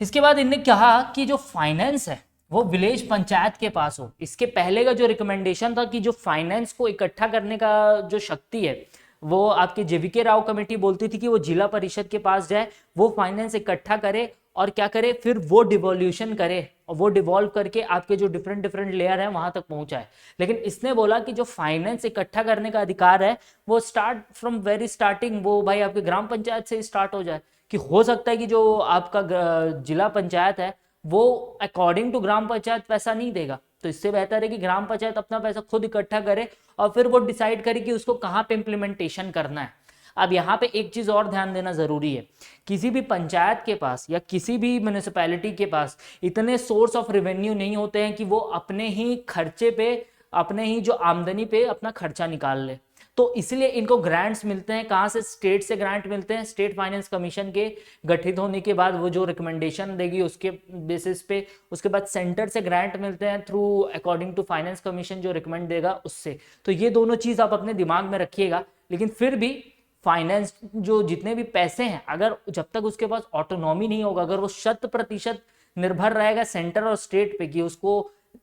इसके बाद इनने कहा कि जो फाइनेंस है वो विलेज पंचायत के पास हो। इसके पहले का जो रिकमेंडेशन था कि जो फाइनेंस को इकट्ठा करने का जो शक्ति है वो आपके जेवीके राव कमेटी बोलती थी कि वो जिला परिषद के पास जाए, वो फाइनेंस इकट्ठा करे और क्या करे, फिर वो डिवोल्यूशन करे और वो डिवॉल्व करके आपके जो डिफरेंट डिफरेंट लेयर है वहां तक पहुंचाए। लेकिन इसने बोला कि जो फाइनेंस इकट्ठा करने का अधिकार है वो स्टार्ट फ्रॉम वेरी स्टार्टिंग, वो भाई आपके ग्राम पंचायत से स्टार्ट हो जाए। कि हो सकता है कि जो आपका जिला पंचायत है वो अकॉर्डिंग टू ग्राम पंचायत पैसा नहीं देगा, तो इससे बेहतर है कि ग्राम पंचायत अपना पैसा खुद इकट्ठा करे और फिर वो डिसाइड करे कि उसको कहाँ पे इम्प्लीमेंटेशन करना है। अब यहाँ पे एक चीज और ध्यान देना जरूरी है, किसी भी पंचायत के पास या किसी भी म्यूनिसिपैलिटी के पास इतने सोर्स ऑफ रेवेन्यू नहीं होते हैं कि वो अपने ही खर्चे पे, अपने ही जो आमदनी पे अपना खर्चा निकाल ले। तो इसलिए इनको ग्रांट्स मिलते हैं, कहाँ से, स्टेट से ग्रांट मिलते हैं। स्टेट फाइनेंस कमीशन के गठित होने के बाद वो जो रिकमेंडेशन देगी उसके बेसिस पे, उसके बाद सेंटर से ग्रांट मिलते हैं through according to finance commission जो रिकमेंड देगा उससे। तो ये दोनों चीज आप अपने दिमाग में रखिएगा। लेकिन फिर भी फाइनेंस जो जितने भी पैसे हैं, अगर जब तक उसके पास ऑटोनॉमी नहीं होगा, अगर वो 100% निर्भर रहेगा सेंटर और स्टेट पे कि उसको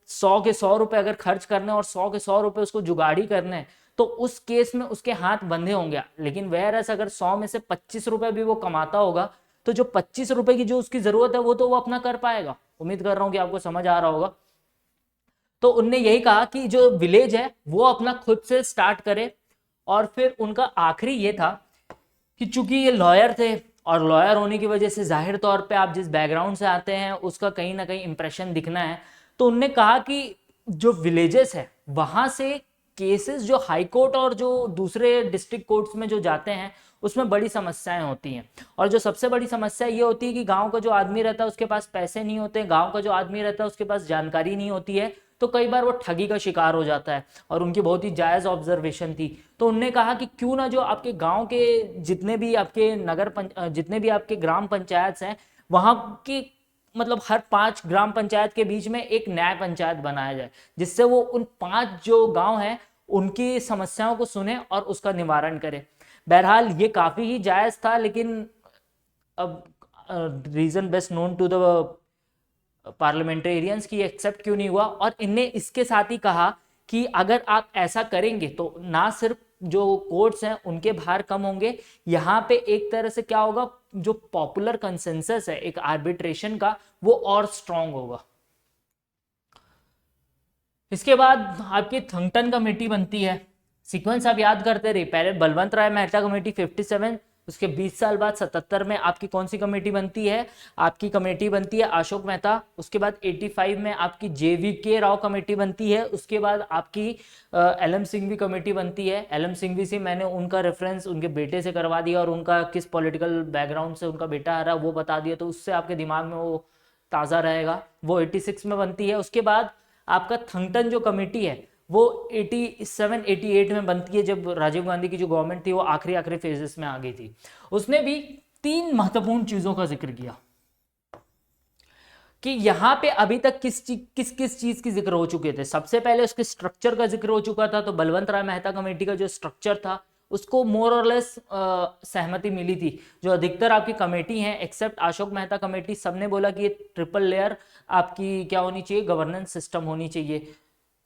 100 के 100 रुपए अगर खर्च करने और 100 के 100 रुपए उसको जुगाड़ी करने, तो उस केस में उसके हाथ बंधे होंगे। लेकिन वह अगर 100 में से 25 रुपए भी वो कमाता होगा तो जो 25 रुपए की जो उसकी जरूरत है वो तो वो अपना कर पाएगा। उम्मीद कर रहा हूं कि आपको समझ आ रहा होगा। तो उनने यही कहा कि जो विलेज है वो अपना खुद से स्टार्ट करे। और फिर उनका आखिरी ये था कि चूंकि ये लॉयर थे और लॉयर होने की वजह से जाहिर तौर पे आप जिस बैकग्राउंड से आते हैं उसका कहीं ना कहीं इंप्रेशन दिखना है, तो उनने कहा कि जो विलेजेस है वहां से केसेस जो हाई कोर्ट और जो दूसरे डिस्ट्रिक्ट कोर्ट्स में जो जाते हैं उसमें बड़ी समस्याएं होती हैं। और जो सबसे बड़ी समस्या ये होती है कि गांव का जो आदमी रहता है उसके पास पैसे नहीं होते, गांव का जो आदमी रहता है उसके पास जानकारी नहीं होती है, तो कई बार वो ठगी का शिकार हो जाता है। और उनकी बहुत ही जायज़ ऑब्जर्वेशन थी, तो उनने कहा कि क्यों ना जो आपके गांव के जितने भी आपके जितने भी आपके ग्राम पंचायत हैं वहाँ की मतलब हर 5 ग्राम पंचायत के बीच में एक न्याय पंचायत बनाया जाए, जिससे वो उन 5 जो गांव हैं उनकी समस्याओं को सुने और उसका निवारण करे। बहरहाल ये काफ़ी ही जायज़ था, लेकिन अब reason best known to the parliamentarians की एक्सेप्ट क्यों नहीं हुआ। और इनने इसके साथ ही कहा कि अगर आप ऐसा करेंगे तो ना सिर्फ जो कोर्ट्स हैं उनके भार कम होंगे, यहाँ पे एक तरह से क्या होगा, जो पॉपुलर कंसेंसस है एक आर्बिट्रेशन का वो और स्ट्रांग होगा। इसके बाद आपकी थंगटन कमेटी बनती है। सीक्वेंस आप याद करते रहिए, पहले बलवंत राय मेहता कमेटी 57, उसके 20 साल बाद 77 में आपकी कौन सी कमेटी बनती है, आपकी कमेटी बनती है अशोक मेहता। उसके बाद 85 में आपकी JVK राव कमेटी बनती है। उसके बाद आपकी LM सिंघवी कमेटी बनती है। LM सिंघवी से मैंने उनका रेफरेंस उनके बेटे से करवा दिया और उनका किस पॉलिटिकल बैकग्राउंड से उनका बेटा आ रहा है वो बता दिया, तो उससे आपके दिमाग में वो ताज़ा रहेगा। वो 86 में बनती है। उसके बाद आपका थंगटन जो कमेटी है वो 87-88 में बनती है, जब राजीव गांधी की जो गवर्नमेंट थी वो आखिरी फेजेस में आ गई थी। उसने भी 3 महत्वपूर्ण चीजों का जिक्र किया कि यहाँ पे अभी तक किस चीज की जिक्र हो चुके थे। सबसे पहले उसके स्ट्रक्चर का जिक्र हो चुका था, तो बलवंत राय मेहता कमेटी का जो स्ट्रक्चर था उसको मोर और लेस सहमति मिली थी। जो अधिकतर आपकी कमेटी हैं एक्सेप्ट अशोक मेहता कमेटी, सबने बोला कि ये ट्रिपल लेयर आपकी क्या होनी चाहिए, गवर्नेंस सिस्टम होनी चाहिए,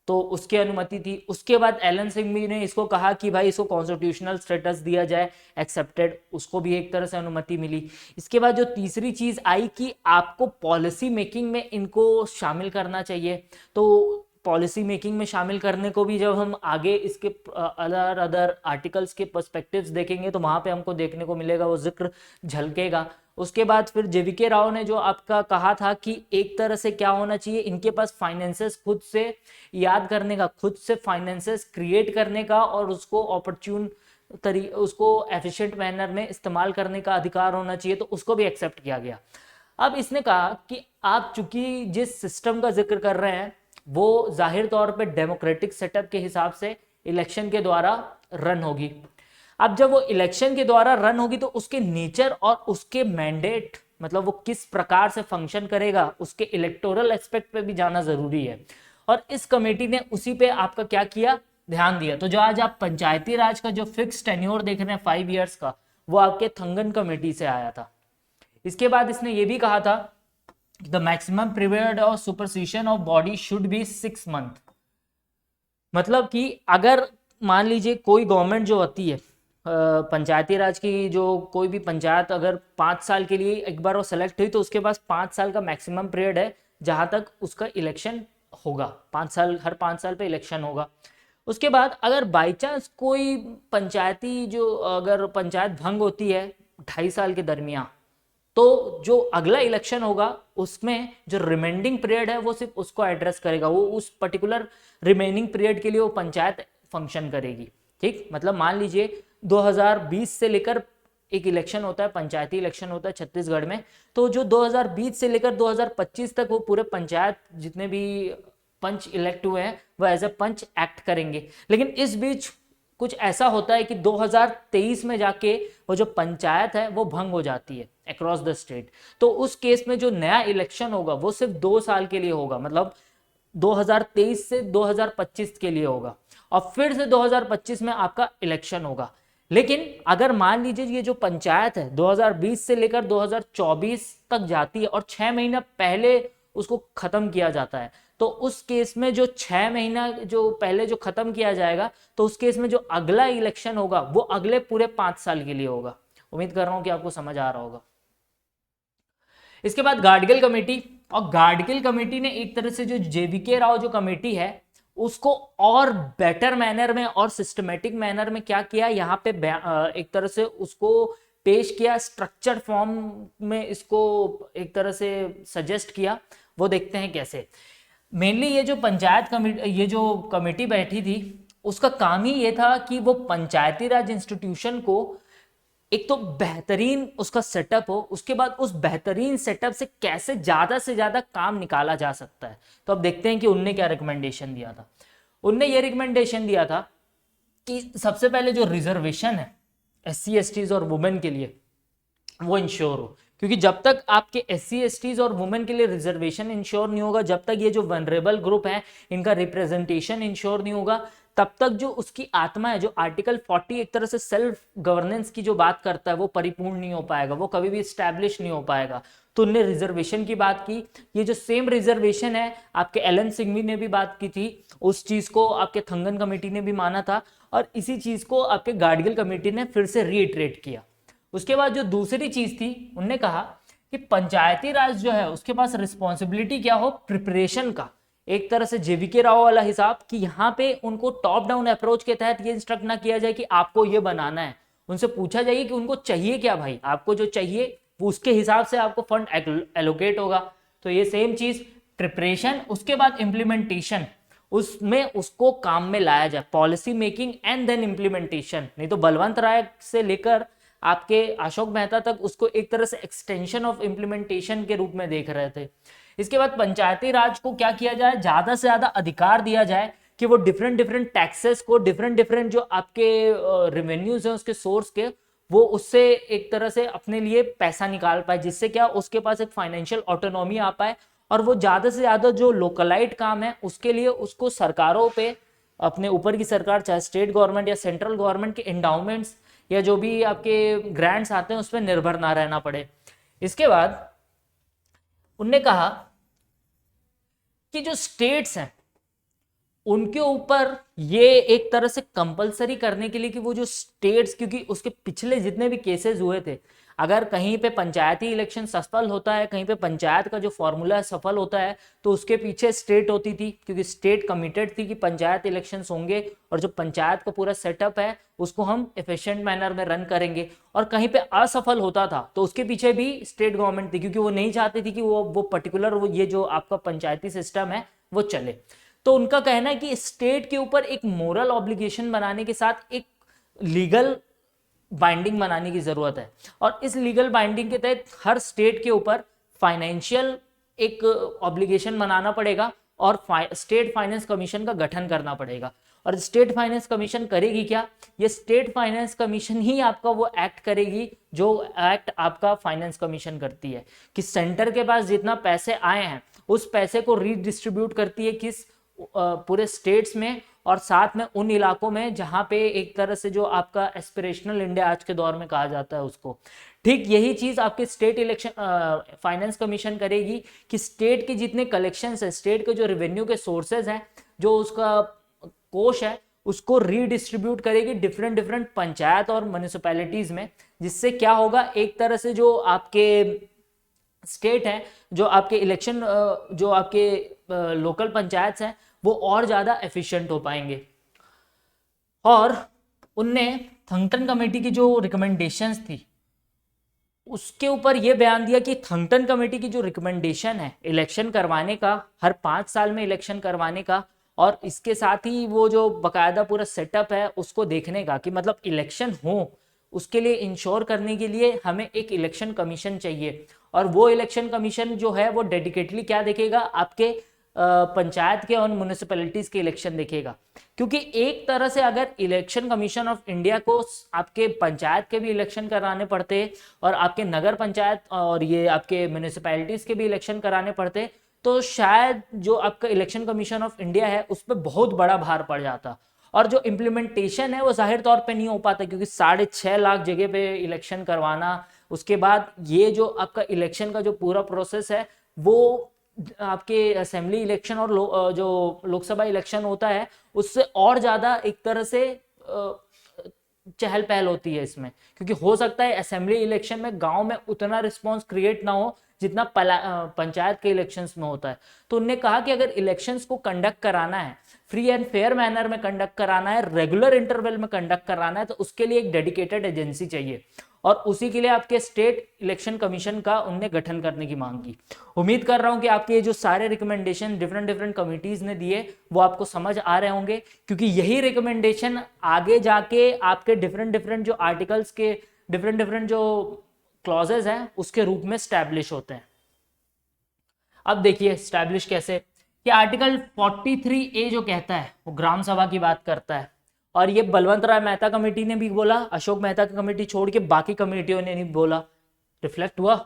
तो उसकी अनुमति थी। उसके बाद LN सिंघवी ने इसको कहा कि भाई इसको कॉन्स्टिट्यूशनल स्टेटस दिया जाए, एक्सेप्टेड, उसको भी एक तरह से अनुमति मिली। इसके बाद जो तीसरी चीज आई कि आपको पॉलिसी मेकिंग में इनको शामिल करना चाहिए, तो पॉलिसी मेकिंग में शामिल करने को भी जब हम आगे इसके अदर आर्टिकल्स के पर्सपेक्टिव्स देखेंगे तो वहां पे हमको देखने को मिलेगा, वो जिक्र झलकेगा। उसके बाद फिर JVK राव ने जो आपका कहा था कि एक तरह से क्या होना चाहिए, इनके पास फाइनेंसेस खुद से याद करने का, खुद से फाइनेंसेस क्रिएट करने का और उसको उसको एफिशिएंट मैनर में इस्तेमाल करने का अधिकार होना चाहिए, तो उसको भी एक्सेप्ट किया गया। अब इसने कहा कि आप चूंकि जिस सिस्टम का जिक्र कर रहे हैं वो जाहिर तौर पे डेमोक्रेटिक सेटअप के हिसाब से इलेक्शन के द्वारा रन होगी। अब जब वो इलेक्शन के द्वारा रन होगी तो उसके नेचर और उसके मैंडेट, मतलब वो किस प्रकार से फंक्शन करेगा, उसके इलेक्टोरल एस्पेक्ट पे भी जाना जरूरी है। और इस कमेटी ने उसी पे आपका क्या किया, ध्यान दिया। तो जो आज आप पंचायती राज का जो फिक्स टेन्योर देख रहे हैं 5 ईयर्स का, वो आपके थंगन कमेटी से आया था। इसके बाद इसने ये भी कहा था the maximum period of supersession of body should be 6 month. मतलब कि अगर मान लीजिए कोई गवर्नमेंट जो होती है पंचायती राज की, जो कोई भी पंचायत अगर 5 साल के लिए एक बार वो सेलेक्ट हुई तो उसके पास 5 साल का मैक्सिमम पीरियड है जहां तक उसका इलेक्शन होगा। 5 साल, हर 5 साल पे इलेक्शन होगा। उसके बाद अगर बाई चांस कोई पंचायती जो अगर पंचायत भंग होती है 2.5 साल के दरमियान, तो जो अगला इलेक्शन होगा उसमें जो रिमेंडिंग पीरियड है वो सिर्फ उसको एड्रेस करेगा, वो उस पर्टिकुलर रिमेनिंग पीरियड के लिए वो पंचायत फंक्शन करेगी। ठीक, मतलब मान लीजिए 2020 से लेकर एक इलेक्शन होता है, पंचायती इलेक्शन होता है छत्तीसगढ़ में, तो जो 2020 से लेकर 2025 तक वो पूरे पंचायत जितने भी पंच इलेक्ट हुए हैं वो एज ए पंच एक्ट करेंगे। लेकिन इस बीच कुछ ऐसा होता है कि 2023 में जाके वो जो पंचायत है वो भंग हो जाती है अक्रॉस द स्टेट, तो उस केस में जो नया इलेक्शन होगा वो सिर्फ 2 साल के लिए होगा, मतलब 2023 से 2025 के लिए होगा और फिर से 2025 में आपका इलेक्शन होगा। लेकिन अगर मान लीजिए ये जो पंचायत है 2020 से लेकर 2024 तक जाती है और 6 महीना पहले उसको खत्म किया जाता है, तो उस केस में जो 6 महीना जो पहले जो खत्म किया जाएगा, तो उस केस में जो अगला इलेक्शन होगा वो अगले पूरे 5 साल के लिए होगा। उम्मीद कर रहा हूं कि आपको समझ आ रहा होगा। इसके बाद गाडगिल कमेटी, और गाडगिल कमेटी ने एक तरह से जो JVK राव जो कमेटी है उसको और बेटर मैनर में और सिस्टमेटिक मैनर में क्या किया, यहाँ पे एक तरह से उसको पेश किया, स्ट्रक्चर्ड फॉर्म में इसको एक तरह से सजेस्ट किया। वो देखते हैं कैसे। मेनली ये जो पंचायत कमेटी, ये जो कमेटी बैठी थी उसका काम ही ये था कि वो पंचायती राज इंस्टीट्यूशन को एक तो बेहतरीन उसका सेटअप हो, उसके बाद उस बेहतरीन सेटअप से कैसे ज्यादा से ज्यादा काम निकाला जा सकता है। तो अब देखते हैं कि उनने क्या रिकमेंडेशन दिया था। उनने ये रिकमेंडेशन दिया था कि सबसे पहले जो रिजर्वेशन है SC STs और वुमेन के लिए वो इंश्योर हो, क्योंकि जब तक आपके SC STs और वुमेन के लिए रिजर्वेशन इंश्योर नहीं होगा, जब तक ये जो वनरेबल ग्रुप है इनका रिप्रेजेंटेशन इंश्योर नहीं होगा, तब तक जो उसकी आत्मा है, जो आर्टिकल 40 एक तरह से सेल्फ गवर्नेंस की जो बात करता है, वो परिपूर्ण नहीं हो पाएगा, वो कभी भी स्टैब्लिश नहीं हो पाएगा। तो उनने रिजर्वेशन की बात की। ये जो सेम रिजर्वेशन है आपके एलन सिंघवी ने भी बात की थी, उस चीज को आपके थंगन कमेटी ने भी माना था, और इसी चीज को आपके गाडगिल कमेटी ने फिर से रीइटरेट किया। उसके बाद जो दूसरी चीज थी, उनने कहा कि पंचायती राज जो है उसके पास रिस्पॉन्सिबिलिटी क्या हो, प्रिपरेशन का, एक तरह से JVK राव वाला हिसाब, कि यहाँ पे उनको टॉप डाउन अप्रोच के तहत ये इंस्ट्रक्ट ना किया जाए कि आपको ये बनाना है। उनसे पूछा जाइए कि उनको चाहिए क्या भाई, आपको जो चाहिए वो उसके हिसाब से आपको फंड एलोकेट होगा। तो ये सेम चीज प्रिपरेशन, उसके बाद इम्प्लीमेंटेशन, उसमें उसको काम में लाया जाए, policy making and then implementation. नहीं तो बलवंत राय से लेकर आपके अशोक मेहता तक उसको एक तरह से एक्सटेंशन ऑफ इम्प्लीमेंटेशन के रूप में देख रहे थे। इसके बाद पंचायती राज को क्या किया जाए, ज्यादा से ज्यादा अधिकार दिया जाए कि वो डिफरेंट डिफरेंट टैक्सेस को, डिफरेंट डिफरेंट जो आपके रेवेन्यूज हैं उसके सोर्स के, वो उससे एक तरह से अपने लिए पैसा निकाल पाए, जिससे क्या उसके पास एक फाइनेंशियल ऑटोनॉमी आ पाए, और वो ज्यादा से ज्यादा जो लोकलाइट काम है उसके लिए उसको सरकारों पे, अपने ऊपर की सरकार चाहे स्टेट गवर्नमेंट या सेंट्रल गवर्नमेंट के एंडाउमेंट्स या जो भी आपके ग्रांट्स आते हैं उस पर निर्भर ना रहना पड़े। इसके बाद उनने कहा कि जो स्टेट्स हैं उनके ऊपर ये एक तरह से कंपलसरी करने के लिए कि वो जो स्टेट्स, क्योंकि उसके पिछले जितने भी केसेस हुए थे, अगर कहीं पे पंचायती इलेक्शन सफल होता है, कहीं पे पंचायत का जो फॉर्मूला सफल होता है, तो उसके पीछे स्टेट होती थी, क्योंकि स्टेट कमिटेड थी कि पंचायत इलेक्शंस होंगे और जो पंचायत का पूरा सेटअप है उसको हम एफिशिएंट मैनर में रन करेंगे। और कहीं पे असफल होता था तो उसके पीछे भी स्टेट गवर्नमेंट थी, क्योंकि वो नहीं चाहती थी कि वो पर्टिकुलर वो ये जो आपका पंचायती सिस्टम है वो चले। तो उनका कहना है कि स्टेट के ऊपर एक मोरल ऑब्लिगेशन बनाने के साथ एक लीगल बाइंडिंग बनाने की जरूरत है, और इस लीगल बाइंडिंग के तहत हर स्टेट के ऊपर फाइनेंशियल एक ऑब्लिगेशन बनाना पड़ेगा और स्टेट फाइनेंस कमीशन का गठन करना पड़ेगा। और स्टेट फाइनेंस कमीशन करेगी क्या, ये स्टेट फाइनेंस कमीशन ही आपका वो एक्ट करेगी जो एक्ट आपका फाइनेंस कमीशन करती है, कि सेंटर के पास जितना पैसे आए हैं उस पैसे को रीडिस्ट्रीब्यूट करती है किस पूरे स्टेट्स में, और साथ में उन इलाकों में जहां पे एक तरह से जो आपका एस्पिरेशनल इंडिया आज के दौर में कहा जाता है उसको। ठीक यही चीज आपके स्टेट इलेक्शन फाइनेंस कमीशन करेगी, कि स्टेट के जितने कलेक्शंस है, स्टेट के जो रेवेन्यू के सोर्सेज हैं, जो उसका कोष है, उसको रीडिस्ट्रीब्यूट करेगी डिफरेंट डिफरेंट पंचायत और म्युनिसिपैलिटीज में, जिससे क्या होगा, एक तरह से जो आपके स्टेट है, जो आपके इलेक्शन जो आपके लोकल पंचायत हैं वो और ज्यादा एफिशिएंट हो पाएंगे। और उनने थंगटन कमेटी की जो रिकमेंडेशंस थी उसके ऊपर यह बयान दिया कि थंगटन कमेटी की जो रिकमेंडेशन है इलेक्शन करवाने का, हर 5 साल में इलेक्शन करवाने का, और इसके साथ ही वो जो बकायदा पूरा सेटअप है उसको देखने का, कि मतलब इलेक्शन हो उसके लिए इंश्योर करने के लिए हमें एक इलेक्शन कमीशन चाहिए। और वो इलेक्शन कमीशन जो है वो डेडिकेटली क्या देखेगा, आपके पंचायत के और म्युनिसिपैलिटीज के इलेक्शन देखेगा। क्योंकि एक तरह से अगर इलेक्शन कमीशन ऑफ इंडिया को आपके पंचायत के भी इलेक्शन कराने पड़ते और आपके नगर पंचायत और ये आपके म्युनिसिपैलिटीज के भी इलेक्शन कराने पड़ते, तो शायद जो आपका इलेक्शन कमीशन ऑफ इंडिया है उस पर बहुत बड़ा भार पड़ जाता, और जो इम्प्लीमेंटेशन है वो जाहिर तौर पे नहीं हो पाता, क्योंकि 6.5 लाख जगह पे इलेक्शन करवाना, उसके बाद ये जो आपका इलेक्शन का जो पूरा प्रोसेस है वो आपके असेंबली इलेक्शन और जो लोकसभा इलेक्शन होता है उससे और ज्यादा एक तरह से चहल पहल होती है इसमें, क्योंकि हो सकता है असेंबली इलेक्शन में गांव में उतना रिस्पांस क्रिएट ना हो जितना पंचायत के इलेक्शंस में होता है। तो उन्होंने कहा कि अगर इलेक्शंस को कंडक्ट कराना है, फ्री एंड फेयर मैनर में कंडक्ट कराना है, रेगुलर इंटरवल में कंडक्ट कराना है, तो उसके लिए एक डेडिकेटेड एजेंसी चाहिए। और उसी के लिए आपके स्टेट इलेक्शन कमीशन का उनने गठन करने की मांग की। उम्मीद कर रहा हूं कि आपके ये जो सारे रिकमेंडेशन डिफरेंट डिफरेंट कमिटीज ने दिए वो आपको समझ आ रहे होंगे, क्योंकि यही रिकमेंडेशन आगे जाके आपके डिफरेंट डिफरेंट जो आर्टिकल्स के डिफरेंट डिफरेंट जो क्लॉजेज हैं उसके रूप में स्टैब्लिश होते हैं। अब देखिए स्टैब्लिश कैसे, कि आर्टिकल 43A जो कहता है वो ग्राम सभा की बात करता है, और ये बलवंत राय मेहता कमेटी ने भी बोला, अशोक मेहता की कमेटी छोड़ के बाकी कमेटियों ने नहीं बोला, रिफ्लेक्ट हुआ।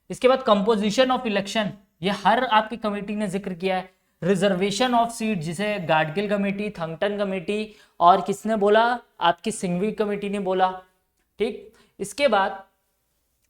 इसके बाद कंपोजिशन ऑफ इलेक्शन, ये हर आपकी कमेटी ने जिक्र किया है। रिजर्वेशन ऑफ सीट, जिसे गाडगिल कमेटी, थंगटन कमेटी और किसने बोला, आपकी सिंघवी कमेटी ने बोला, ठीक। इसके बाद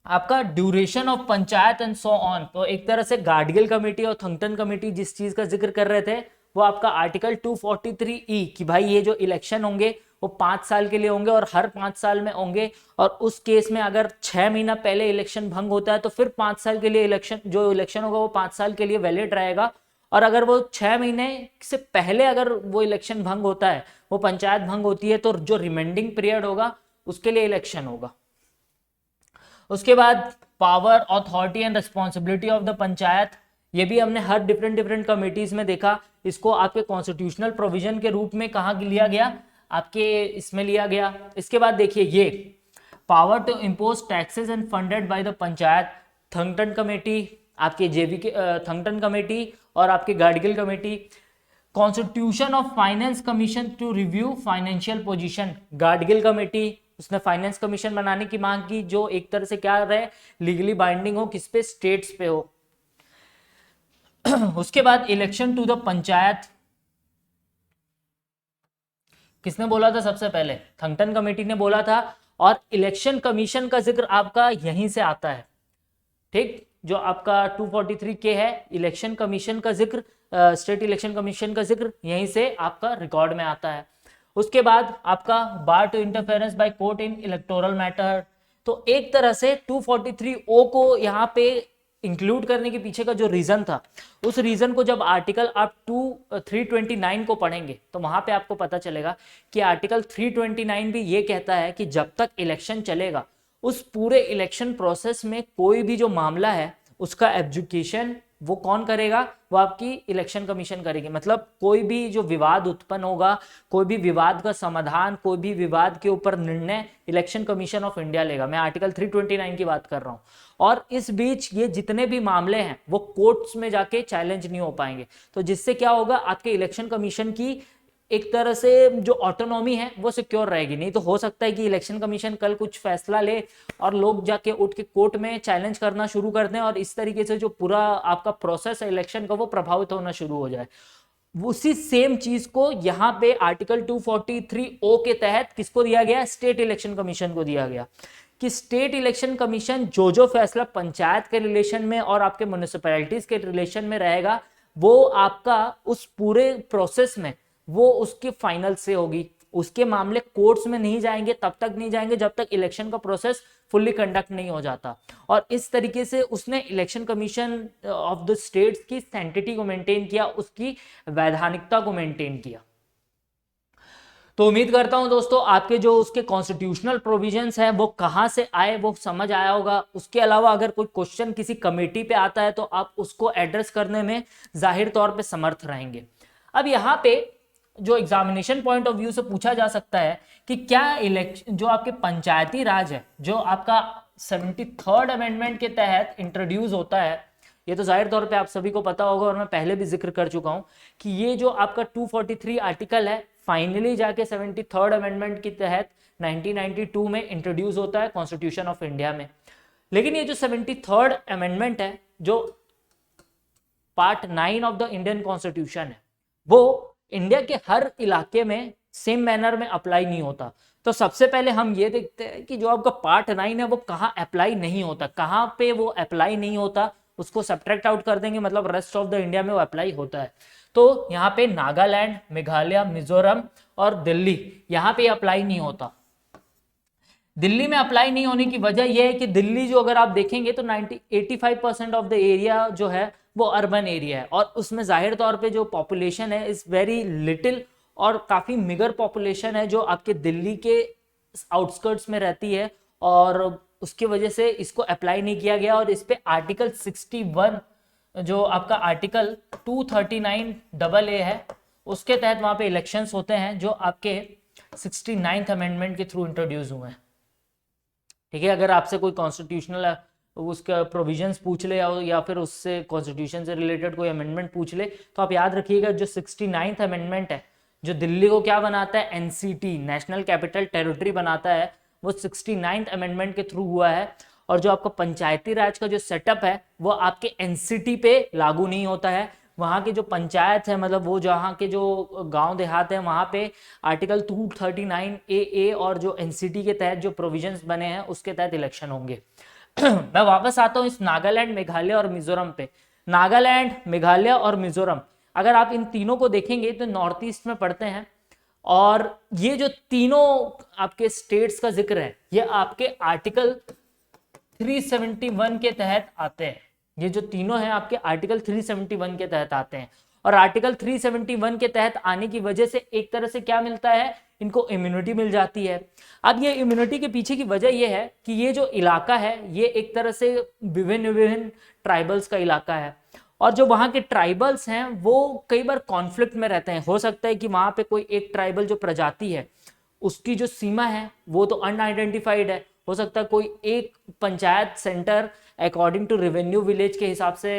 आपका duration of panchayat and so on, तो एक तरह से गाडगिल कमेटी और थंगटन कमेटी जिस चीज का जिक्र कर रहे थे वो आपका आर्टिकल 243E कि भाई ये जो इलेक्शन होंगे वो 5 साल के लिए होंगे और हर 5 साल में होंगे, और उस केस में अगर 6 महीना पहले इलेक्शन भंग होता है तो फिर 5 साल के लिए इलेक्शन होगा वो 5 साल के लिए वैलिड रहेगा, और अगर वो 6 महीने से पहले अगर वो इलेक्शन भंग होता है, वो पंचायत भंग होती है, तो जो रिमेंडिंग पीरियड होगा उसके लिए इलेक्शन होगा। उसके बाद power, authority and responsibility of the panchayat, ये भी हमने हर डिफरेंट कमेटीज में देखा। इसको आपके कॉन्स्टिट्यूशनल प्रोविजन के रूप में कहाँ लिया गया, आपके इसमें लिया गया। इसके बाद देखिए ये power to impose taxes and funded by the panchayat, Thungon committee, आपके जेवी के थंगटन कमेटी और आपके Gadgil committee. Constitution of finance commission to review financial position, Gadgil committee, उसने फाइनेंस कमीशन बनाने की मांग की जो एक तरह से क्या रहे, लीगली बाइंडिंग हो, किस पे, स्टेट्स पे हो। उसके बाद इलेक्शन टू द पंचायत, किसने बोला था सबसे पहले, थंगटन कमेटी ने बोला था, और इलेक्शन कमीशन का जिक्र आपका यहीं से आता है, ठीक। जो आपका 243K है, इलेक्शन कमीशन का जिक्र, स्टेट इलेक्शन कमीशन का जिक्र यहीं से आपका रिकॉर्ड में आता है। उसके बाद आपका bar to interference by court in electoral matter, तो एक तरह से 243O को यहाँ पे इंक्लूड करने के पीछे का जो रीजन था, उस रीजन को जब आर्टिकल आप 329 को पढ़ेंगे तो वहां पे आपको पता चलेगा कि आर्टिकल 329 भी ये कहता है कि जब तक इलेक्शन चलेगा उस पूरे इलेक्शन प्रोसेस में कोई भी जो मामला है उसका एजुकेशन वो कौन करेगा, वो आपकी इलेक्शन कमीशन करेगी। मतलब कोई भी जो विवाद उत्पन्न होगा, कोई भी विवाद का समाधान, कोई भी विवाद के ऊपर निर्णय इलेक्शन कमीशन ऑफ इंडिया लेगा। मैं आर्टिकल 329 की बात कर रहा हूं। और इस बीच ये जितने भी मामले हैं वो कोर्ट्स में जाके चैलेंज नहीं हो पाएंगे, तो जिससे क्या होगा, आपके इलेक्शन कमीशन की एक तरह से जो ऑटोनॉमी है वो सिक्योर रहेगी। नहीं तो हो सकता है कि इलेक्शन कमीशन कल कुछ फैसला ले और लोग जाके उठ के कोर्ट में चैलेंज करना शुरू कर दें, और इस तरीके से जो पूरा आपका प्रोसेस है इलेक्शन का वो प्रभावित होना शुरू हो जाए। उसी सेम चीज को यहाँ पे आर्टिकल 243O के तहत किसको दिया गया, स्टेट इलेक्शन कमीशन को दिया गया, कि स्टेट इलेक्शन कमीशन जो फैसला पंचायत के रिलेशन में और आपके म्युनिसिपैलिटीज के रिलेशन में रहेगा वो आपका उस पूरे प्रोसेस में वो उसकी फाइनल से होगी। उसके मामले कोर्ट्स में नहीं जाएंगे, तब तक नहीं जाएंगे जब तक इलेक्शन का प्रोसेस फुल्ली कंडक्ट नहीं हो जाता। और इस तरीके से उसने election commission of the states की सैंक्टिटी को मेंटेन किया, उसकी वैधानिकता को मेंटेन किया। तो उम्मीद करता हूं दोस्तों आपके जो उसके कॉन्स्टिट्यूशनल प्रोविजंस हैं वो कहां से आए वो समझ आया होगा। उसके अलावा अगर कोई क्वेश्चन किसी कमेटी पे आता है तो आप उसको एड्रेस करने में जाहिर तौर पे समर्थ रहेंगे। अब यहाँ पे जो एग्जामिनेशन पॉइंट ऑफ व्यू से पूछा जा सकता है कि क्या इलेक्शन जो आपके पंचायती राज है जो आपका 73rd अमेंडमेंट के तहत इंट्रोड्यूस होता है, ये तो जाहिर तौर पे आप सभी को पता होगा और मैं पहले भी जिक्र कर चुका हूं कि ये जो आपका 243 आर्टिकल है फाइनली जाके 73rd अमेंडमेंट के तहत 1992 में इंट्रोड्यूस होता है कॉन्स्टिट्यूशन ऑफ इंडिया में। लेकिन ये जो 73rd अमेंडमेंट है जो part 9 of the Indian constitution है वो इंडिया के हर इलाके में सेम मैनर में अप्लाई नहीं होता। तो सबसे पहले हम ये देखते हैं कि जो आपका पार्ट 9 है वो कहाँ अप्लाई नहीं होता, कहाँ पे वो अप्लाई नहीं होता उसको सब्ट्रैक्ट आउट कर देंगे, मतलब रेस्ट ऑफ द इंडिया में वो अप्लाई होता है। तो यहाँ पे नागालैंड, मेघालय, मिजोरम और दिल्ली यहाँ पे अप्लाई नहीं होता। दिल्ली में अप्लाई नहीं होने की वजह यह है कि दिल्ली जो अगर आप देखेंगे तो 85% ऑफ द एरिया जो है वो अर्बन एरिया है और उसमें जाहिर तौर पे जो पॉपुलेशन है इज वेरी लिटिल और काफी मिगर पॉपुलेशन है जो आपके दिल्ली के आउटस्कर्ट्स में रहती है और उसकी वजह से इसको अप्लाई नहीं किया गया और इस पे आर्टिकल 61 जो आपका आर्टिकल 239AA है उसके तहत वहां पे इलेक्शंस होते हैं जो आपके 69th अमेंडमेंट के थ्रू इंट्रोड्यूस हुए हैं। ठीक है, अगर आपसे कोई कॉन्स्टिट्यूशनल उसका प्रोविजंस पूछ ले या फिर उससे कॉन्स्टिट्यूशन से रिलेटेड कोई अमेंडमेंट पूछ ले तो आप याद रखिएगा जो 69th अमेंडमेंट है जो दिल्ली को क्या बनाता है, एनसीटी नेशनल कैपिटल टेरिटरी बनाता है, वो 69th अमेंडमेंट के थ्रू हुआ है। और जो आपका पंचायती राज का जो सेटअप है वो आपके एनसीटी पे लागू नहीं होता है, वहाँ के जो पंचायत है मतलब वो जहाँ के जो गांव देहात है वहाँ पे आर्टिकल 239AA और जो एनसीटी के तहत जो प्रोविजंस बने हैं उसके तहत इलेक्शन होंगे। मैं वापस आता हूँ इस नागालैंड, मेघालय और मिजोरम पे। नागालैंड, मेघालय और मिजोरम अगर आप इन तीनों को देखेंगे तो नॉर्थ ईस्ट में पड़ते हैं और ये जो तीनों आपके स्टेट्स का जिक्र है ये आपके आर्टिकल 371 के तहत आते हैं। ये जो तीनों हैं आपके आर्टिकल 371 के तहत आते हैं और आर्टिकल 371 के तहत आने की वजह से एक तरह से क्या मिलता है, इनको इम्यूनिटी मिल जाती है। अब ये इम्यूनिटी के पीछे की वजह ये है कि ये जो इलाका है ये एक तरह से विभिन्न विभिन्न ट्राइबल्स का इलाका है और जो वहाँ के ट्राइबल्स हैं वो कई बार कॉन्फ्लिक्ट में रहते हैं। हो सकता है कि वहाँ पे कोई एक ट्राइबल जो प्रजाति है उसकी जो सीमा है वो तो अनआइडेंटिफाइड है, हो सकता है कोई एक panchayat centre according to revenue village के हिसाब से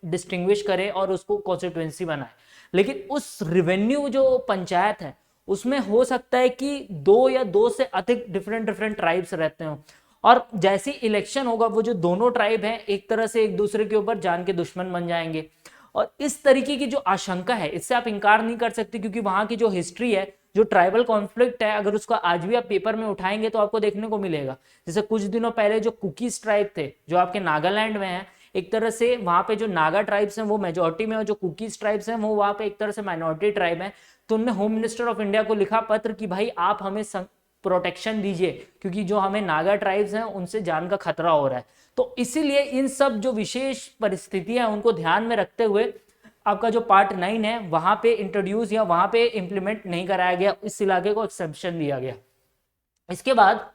डिस्टिंग्विश करे और उसको कॉन्स्टिट्यूएंसी बनाए, लेकिन उस रेवेन्यू जो पंचायत है उसमें हो सकता है कि दो से अधिक डिफरेंट ट्राइब्स रहते हो और जैसी इलेक्शन होगा वो जो दोनों ट्राइब हैं एक तरह से एक दूसरे के ऊपर जान के दुश्मन बन जाएंगे। और इस तरीके की जो आशंका है इससे आप इनकार नहीं कर सकते क्योंकि वहां की जो हिस्ट्री है, जो ट्राइबल कॉन्फ्लिक्ट है, अगर उसको आज भी आप पेपर में उठाएंगे तो आपको देखने को मिलेगा। जैसे कुछ दिनों पहले जो कुकीज ट्राइब थे जो आपके नागालैंड में है, एक तरह से वहां पे जो नागा ट्राइब्स हैं वो मेजोरिटी में और जो कुकीज ट्राइब्स हैं वो वहां पे एक तरह से माइनॉरिटी ट्राइब है। तो उन्होंने होम मिनिस्टर ऑफ इंडिया को लिखा पत्र कि भाई आप हमें प्रोटेक्शन दीजिए क्योंकि जो हमें नागा ट्राइब्स हैं उनसे जान का खतरा हो रहा है। तो इसीलिए इन सब जो विशेष परिस्थितियां हैं उनको ध्यान में रखते हुए आपका जो पार्ट 9 है वहां पे इंट्रोड्यूस या वहां पे इंप्लीमेंट नहीं कराया गया, इस इलाके को एक्सेप्शन दिया गया। इसके बाद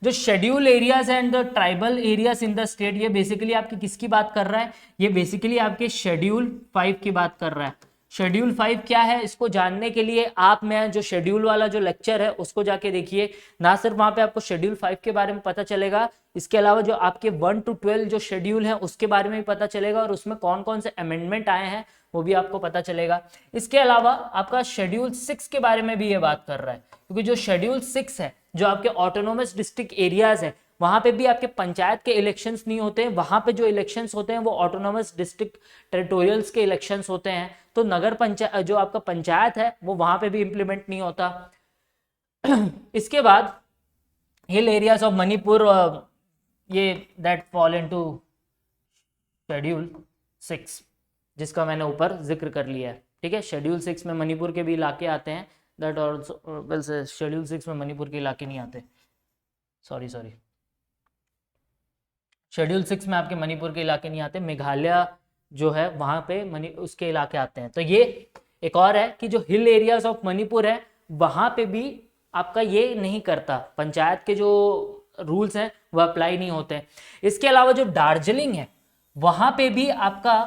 जो schedule areas and the tribal areas in the state, ये बेसिकली आपकी किसकी बात कर रहा है, ये बेसिकली आपके शेड्यूल 5 की बात कर रहा है। शेड्यूल 5 क्या है इसको जानने के लिए आप मैं जो शेड्यूल वाला जो लेक्चर है उसको जाके देखिए, ना सिर्फ वहां पे आपको शेड्यूल 5 के बारे में पता चलेगा, इसके अलावा जो आपके 1 to 12 जो शेड्यूल है उसके बारे में भी पता चलेगा और उसमें कौन कौन से अमेंडमेंट आए हैं वो भी आपको पता चलेगा। इसके अलावा आपका शेड्यूल 6 के बारे में भी ये बात कर रहा है क्योंकि जो शेड्यूल 6 है जो आपके ऑटोनोमस डिस्ट्रिक्ट एरियाज है वहां पे भी आपके पंचायत के इलेक्शंस नहीं होते हैं, वहां पे जो इलेक्शंस होते हैं वो ऑटोनोमस डिस्ट्रिक्ट टेरिटोरियल्स के इलेक्शंस होते हैं। तो नगर पंचायत जो आपका पंचायत है वो वहां पे भी इंप्लीमेंट नहीं होता। इसके बाद हिल एरियाज ऑफ मणिपुर, ये दैट फॉल इनटू शेड्यूल 6 जिसका मैंने ऊपर जिक्र कर लिया है। ठीक है, शेड्यूल 6 में मणिपुर के भी इलाके आते हैं, दैट ऑल्सो वेल से शेड्यूल 6 में मणिपुर के इलाके नहीं आते, सॉरी शेड्यूल 6 में आपके मणिपुर के इलाके नहीं आते, मेघालय जो है वहां पे उसके इलाके आते हैं। तो ये एक और है कि जो हिल एरियाज ऑफ मणिपुर है वहां पे भी आपका ये नहीं करता, पंचायत के जो रूल्स हैं वो अप्लाई नहीं होते हैं। इसके अलावा जो दार्जिलिंग है वहां पे भी आपका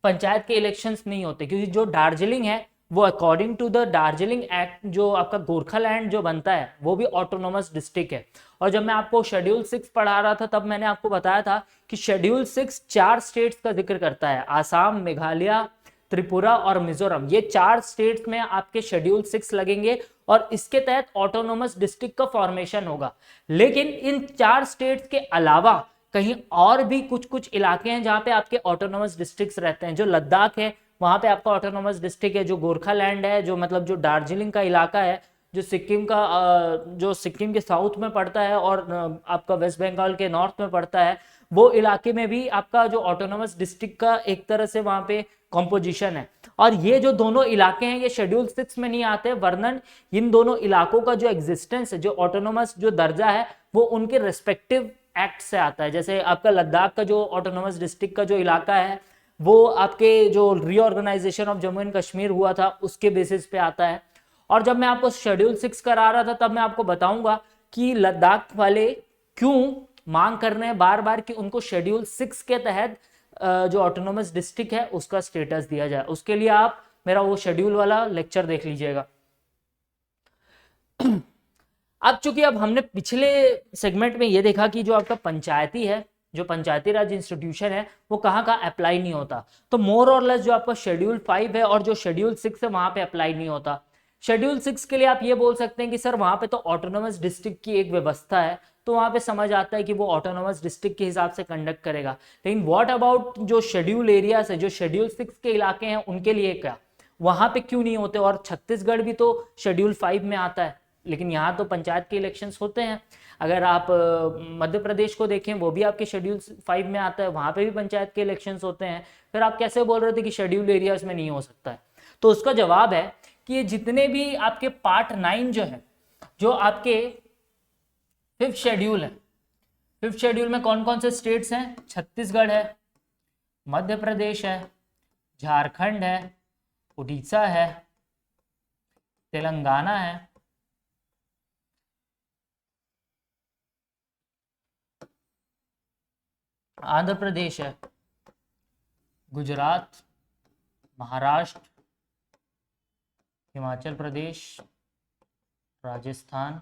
पंचायत के इलेक्शंस नहीं होते क्योंकि जो दार्जिलिंग है वो according to the Darjeeling act जो आपका गोरखालैंड जो बनता है वो भी ऑटोनोमस डिस्ट्रिक्ट है। और जब मैं आपको शेड्यूल 6 पढ़ा रहा था तब मैंने आपको बताया था कि शेड्यूल 6 4 स्टेट्स का जिक्र करता है, आसाम, मेघालय, त्रिपुरा और मिजोरम, ये 4 स्टेट्स में आपके शेड्यूल 6 लगेंगे और इसके तहत ऑटोनोमस डिस्ट्रिक्ट का फॉर्मेशन होगा। लेकिन इन 4 स्टेट्स के अलावा कहीं और भी कुछ इलाके हैं जहां पे आपके ऑटोनोमस डिस्ट्रिक्ट्स रहते हैं। जो लद्दाख है वहां पे आपका ऑटोनोमस डिस्ट्रिक्ट है, जो गोरखालैंड है जो मतलब जो दार्जिलिंग का इलाका है, जो सिक्किम का जो सिक्किम के साउथ में पड़ता है और आपका वेस्ट बंगाल के नॉर्थ में पड़ता है, वो इलाके में भी आपका जो ऑटोनोमस डिस्ट्रिक्ट का एक तरह से वहां पे कॉम्पोजिशन है। और ये जो दोनों इलाके हैं ये शेड्यूल 6 में नहीं आते, वर्णन इन दोनों इलाकों का जो एग्जिस्टेंस है, जो ऑटोनोमस जो दर्जा है वो उनके रेस्पेक्टिव एक्ट से आता है। जैसे आपका लद्दाख का जो ऑटोनोमस डिस्ट्रिक्ट का जो इलाका है वो आपके जो reorganisation of Jammu and Kashmir हुआ था उसके बेसिस पे आता है। और जब मैं आपको शेड्यूल 6 करा रहा था तब मैं आपको बताऊंगा कि लद्दाख वाले क्यों मांग कर रहे हैं बार बार कि उनको शेड्यूल 6 के तहत जो ऑटोनोमस डिस्ट्रिक्ट है उसका स्टेटस दिया जाए। उसके लिए आप मेरा वो शेड्यूल वाला लेक्चर देख लीजिएगा। अब चूंकि अब हमने पिछले सेगमेंट में ये देखा कि जो आपका पंचायती है, जो पंचायती राज इंस्टीट्यूशन है, वो कहाँ कहाँ अप्लाई नहीं होता, तो मोर और लेस जो आपका शेड्यूल 5 है और जो शेड्यूल 6 है वहां पे अप्लाई नहीं होता। शेड्यूल 6 के लिए आप ये बोल सकते हैं कि सर वहां पे तो ऑटोनोमस डिस्ट्रिक्ट की एक व्यवस्था है, तो वहां पे समझ आता है कि वो ऑटोनोमस डिस्ट्रिक्ट के हिसाब से कंडक्ट करेगा। लेकिन व्हाट अबाउट जो शेड्यूल एरियाज है, जो शेड्यूल 6 के इलाके हैं, उनके लिए क्या, वहां पे क्यों नहीं होते? और छत्तीसगढ़ भी तो शेड्यूल 5 में आता है, लेकिन यहाँ तो पंचायत के इलेक्शंस होते हैं। अगर आप मध्य प्रदेश को देखें, वो भी आपके शेड्यूल 5 में आता है, वहां पे भी पंचायत के इलेक्शंस होते हैं। फिर आप कैसे बोल रहे थे कि शेड्यूल एरियाज में नहीं हो सकता है? तो उसका जवाब है कि ये जितने भी आपके पार्ट 9 जो है, जो आपके 5th शेड्यूल है, 5th शेड्यूल में कौन कौन से स्टेट्स हैं? छत्तीसगढ़ है, मध्य प्रदेश है, झारखंड है, उड़ीसा है, तेलंगाना है, आंध्र प्रदेश है, गुजरात, महाराष्ट्र, हिमाचल प्रदेश, राजस्थान,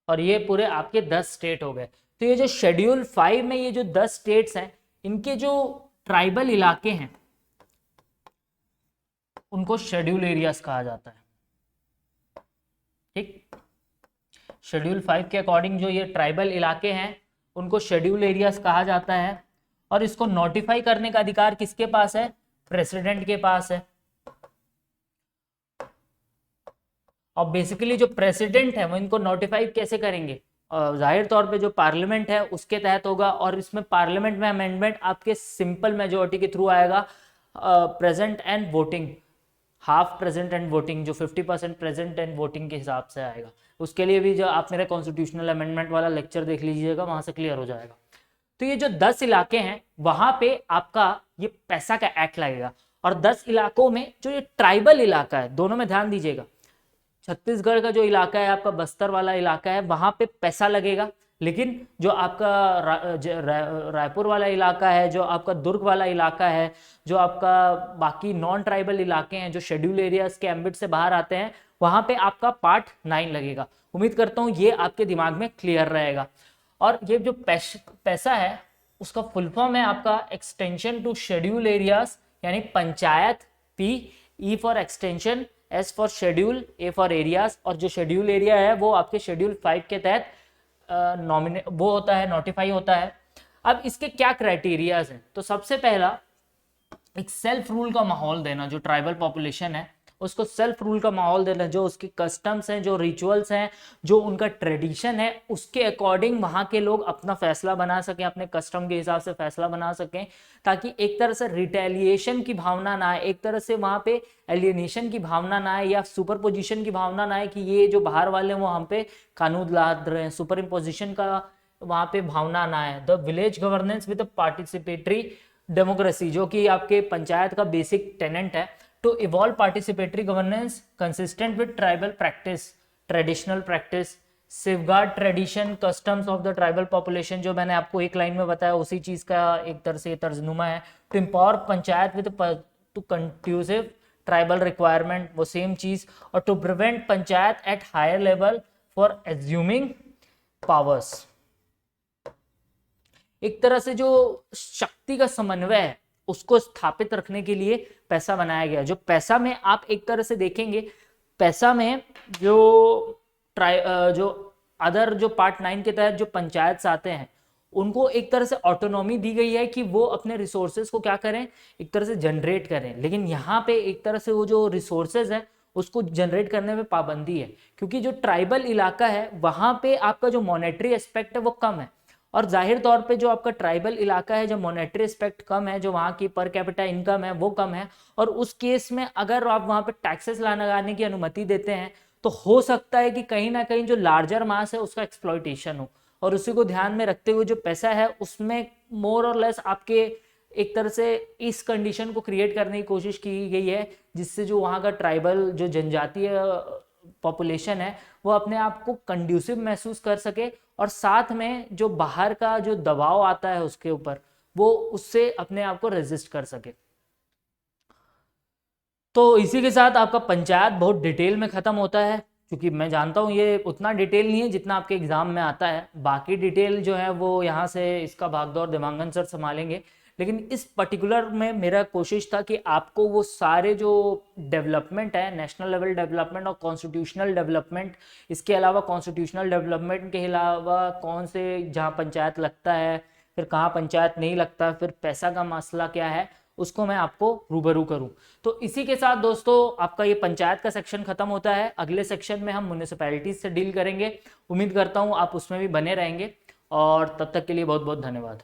और ये पूरे आपके 10 स्टेट हो गए। तो ये जो शेड्यूल 5 में ये जो 10 स्टेट्स हैं, इनके जो ट्राइबल इलाके हैं उनको शेड्यूल एरियाज कहा जाता है। ठीक, शेड्यूल 5 के अकॉर्डिंग जो ये ट्राइबल इलाके हैं उनको शेड्यूल एरियाज कहा जाता है। और इसको नोटिफाई करने का अधिकार किसके पास है? प्रेसिडेंट के पास है। और बेसिकली जो प्रेसिडेंट है वो इनको नोटिफाई कैसे करेंगे? जाहिर तौर पे जो पार्लियामेंट है उसके तहत होगा, और इसमें पार्लियामेंट में अमेंडमेंट आपके सिंपल मेजोरिटी के थ्रू आएगा। Present and voting, half present and voting, जो 50% प्रेजेंट एंड वोटिंग के हिसाब से आएगा। उसके लिए भी जो आप मेरे कॉन्स्टिट्यूशनल अमेंडमेंट वाला लेक्चर देख लीजिएगा, वहां से क्लियर हो जाएगा। तो ये जो 10 इलाके हैं वहां पे आपका ये पैसा का एक्ट लगेगा। और 10 इलाकों में जो ये ट्राइबल इलाका है, दोनों में ध्यान दीजिएगा, छत्तीसगढ़ का जो इलाका है आपका बस्तर वाला इलाका है, वहां पे पैसा लगेगा। लेकिन जो आपका रायपुर वाला इलाका है, जो आपका दुर्ग वाला इलाका है, जो आपका बाकी नॉन ट्राइबल इलाके हैं जो शेड्यूल एरियाज के एम्बिट से बाहर आते हैं, वहां पे आपका पार्ट 9 लगेगा। उम्मीद करता हूं ये आपके दिमाग में क्लियर रहेगा। और ये जो पैसा है उसका फुल फॉर्म है आपका एक्सटेंशन टू शेड्यूल एरियाज, यानी panchayat, P, E for extension, S for schedule, A for areas. और जो शेड्यूल एरिया है वो आपके शेड्यूल 5 के तहत वो होता है, नोटिफाई होता है। अब इसके क्या क्राइटेरियाज हैं? तो सबसे पहला, एक सेल्फ रूल का माहौल देना। जो ट्राइबल पॉपुलेशन है उसको सेल्फ रूल का माहौल देना, जो उसके कस्टम्स हैं, जो रिचुअल्स हैं, जो उनका ट्रेडिशन है, उसके अकॉर्डिंग वहाँ के लोग अपना फैसला बना सकें, अपने कस्टम के हिसाब से फैसला बना सकें, ताकि एक तरह से रिटेलिएशन की भावना ना आए, एक तरह से वहाँ पे एलियनेशन की भावना ना आए, या सुपर पोजिशन की भावना ना आए कि ये जो बाहर वाले हैं वो हम पे कानून लाद रहे हैं, सुपर इम्पोजिशन का वहाँ पे भावना ना आए। The village governance with participatory democracy, जो कि आपके पंचायत का बेसिक टेनेंट है, to evolve participatory governance consistent with tribal practice, traditional practice, safeguard tradition, customs of the tribal population, जो मैंने आपको एक लाइन में बताया उसी चीज का एक तरह से तर्जुमा है। to empower panchayat with to conducive tribal requirement, वो सेम चीज। और to prevent panchayat at higher level for assuming powers, एक तरह से जो शक्ति का समन्वय है उसको स्थापित रखने के लिए पैसा बनाया गया। जो पैसा में आप एक तरह से देखेंगे, पैसा में जो अदर जो पार्ट 9 के तहत जो पंचायत आते हैं उनको एक तरह से ऑटोनॉमी दी गई है कि वो अपने रिसोर्सेज को क्या करें, एक तरह से जनरेट करें। लेकिन यहाँ पे एक तरह से वो जो रिसोर्सेज है उसको जनरेट करने में पाबंदी है, क्योंकि जो ट्राइबल इलाका है वहां पे आपका जो मॉनेटरी एस्पेक्ट है वो कम है। और जाहिर तौर पे जो आपका ट्राइबल इलाका है, जो मॉनेटरी एस्पेक्ट कम है, जो वहाँ की पर कैपिटा इनकम है वो कम है, और उस केस में अगर आप वहाँ पे टैक्सेस लगाने की अनुमति देते हैं तो हो सकता है कि कहीं ना कहीं जो लार्जर मास है उसका एक्सप्लॉइटेशन हो। और उसी को ध्यान में रखते हुए जो पैसा है उसमें मोर और लेस आपके एक तरह से इस कंडीशन को क्रिएट करने की कोशिश की गई है, जिससे जो वहाँ का ट्राइबल जो जनजातीय पॉपुलेशन है वो अपने आप को कंड्यूसिव महसूस कर सके, और साथ में जो बाहर का जो दबाव आता है उसके ऊपर वो उससे अपने आप को रेजिस्ट कर सके। तो इसी के साथ आपका पंचायत बहुत डिटेल में ख़त्म होता है, क्योंकि मैं जानता हूँ ये उतना डिटेल नहीं है जितना आपके एग्ज़ाम में आता है। बाकी डिटेल जो है वो यहाँ से इसका भागदौड़ देवांगन सर संभालेंगे, लेकिन इस पर्टिकुलर में मेरा कोशिश था कि आपको वो सारे जो डेवलपमेंट है, नेशनल लेवल डेवलपमेंट और कॉन्स्टिट्यूशनल डेवलपमेंट, इसके अलावा कॉन्स्टिट्यूशनल डेवलपमेंट के अलावा कौन से जहाँ पंचायत लगता है, फिर कहाँ पंचायत नहीं लगता, फिर पैसा का मसला क्या है, उसको मैं आपको रूबरू करूं। तो इसी के साथ दोस्तों आपका ये पंचायत का सेक्शन खत्म होता है। अगले सेक्शन में हम म्यूनिसिपैलिटीज से डील करेंगे। उम्मीद करता हूं आप उसमें भी बने रहेंगे, और तब तक के लिए बहुत बहुत धन्यवाद।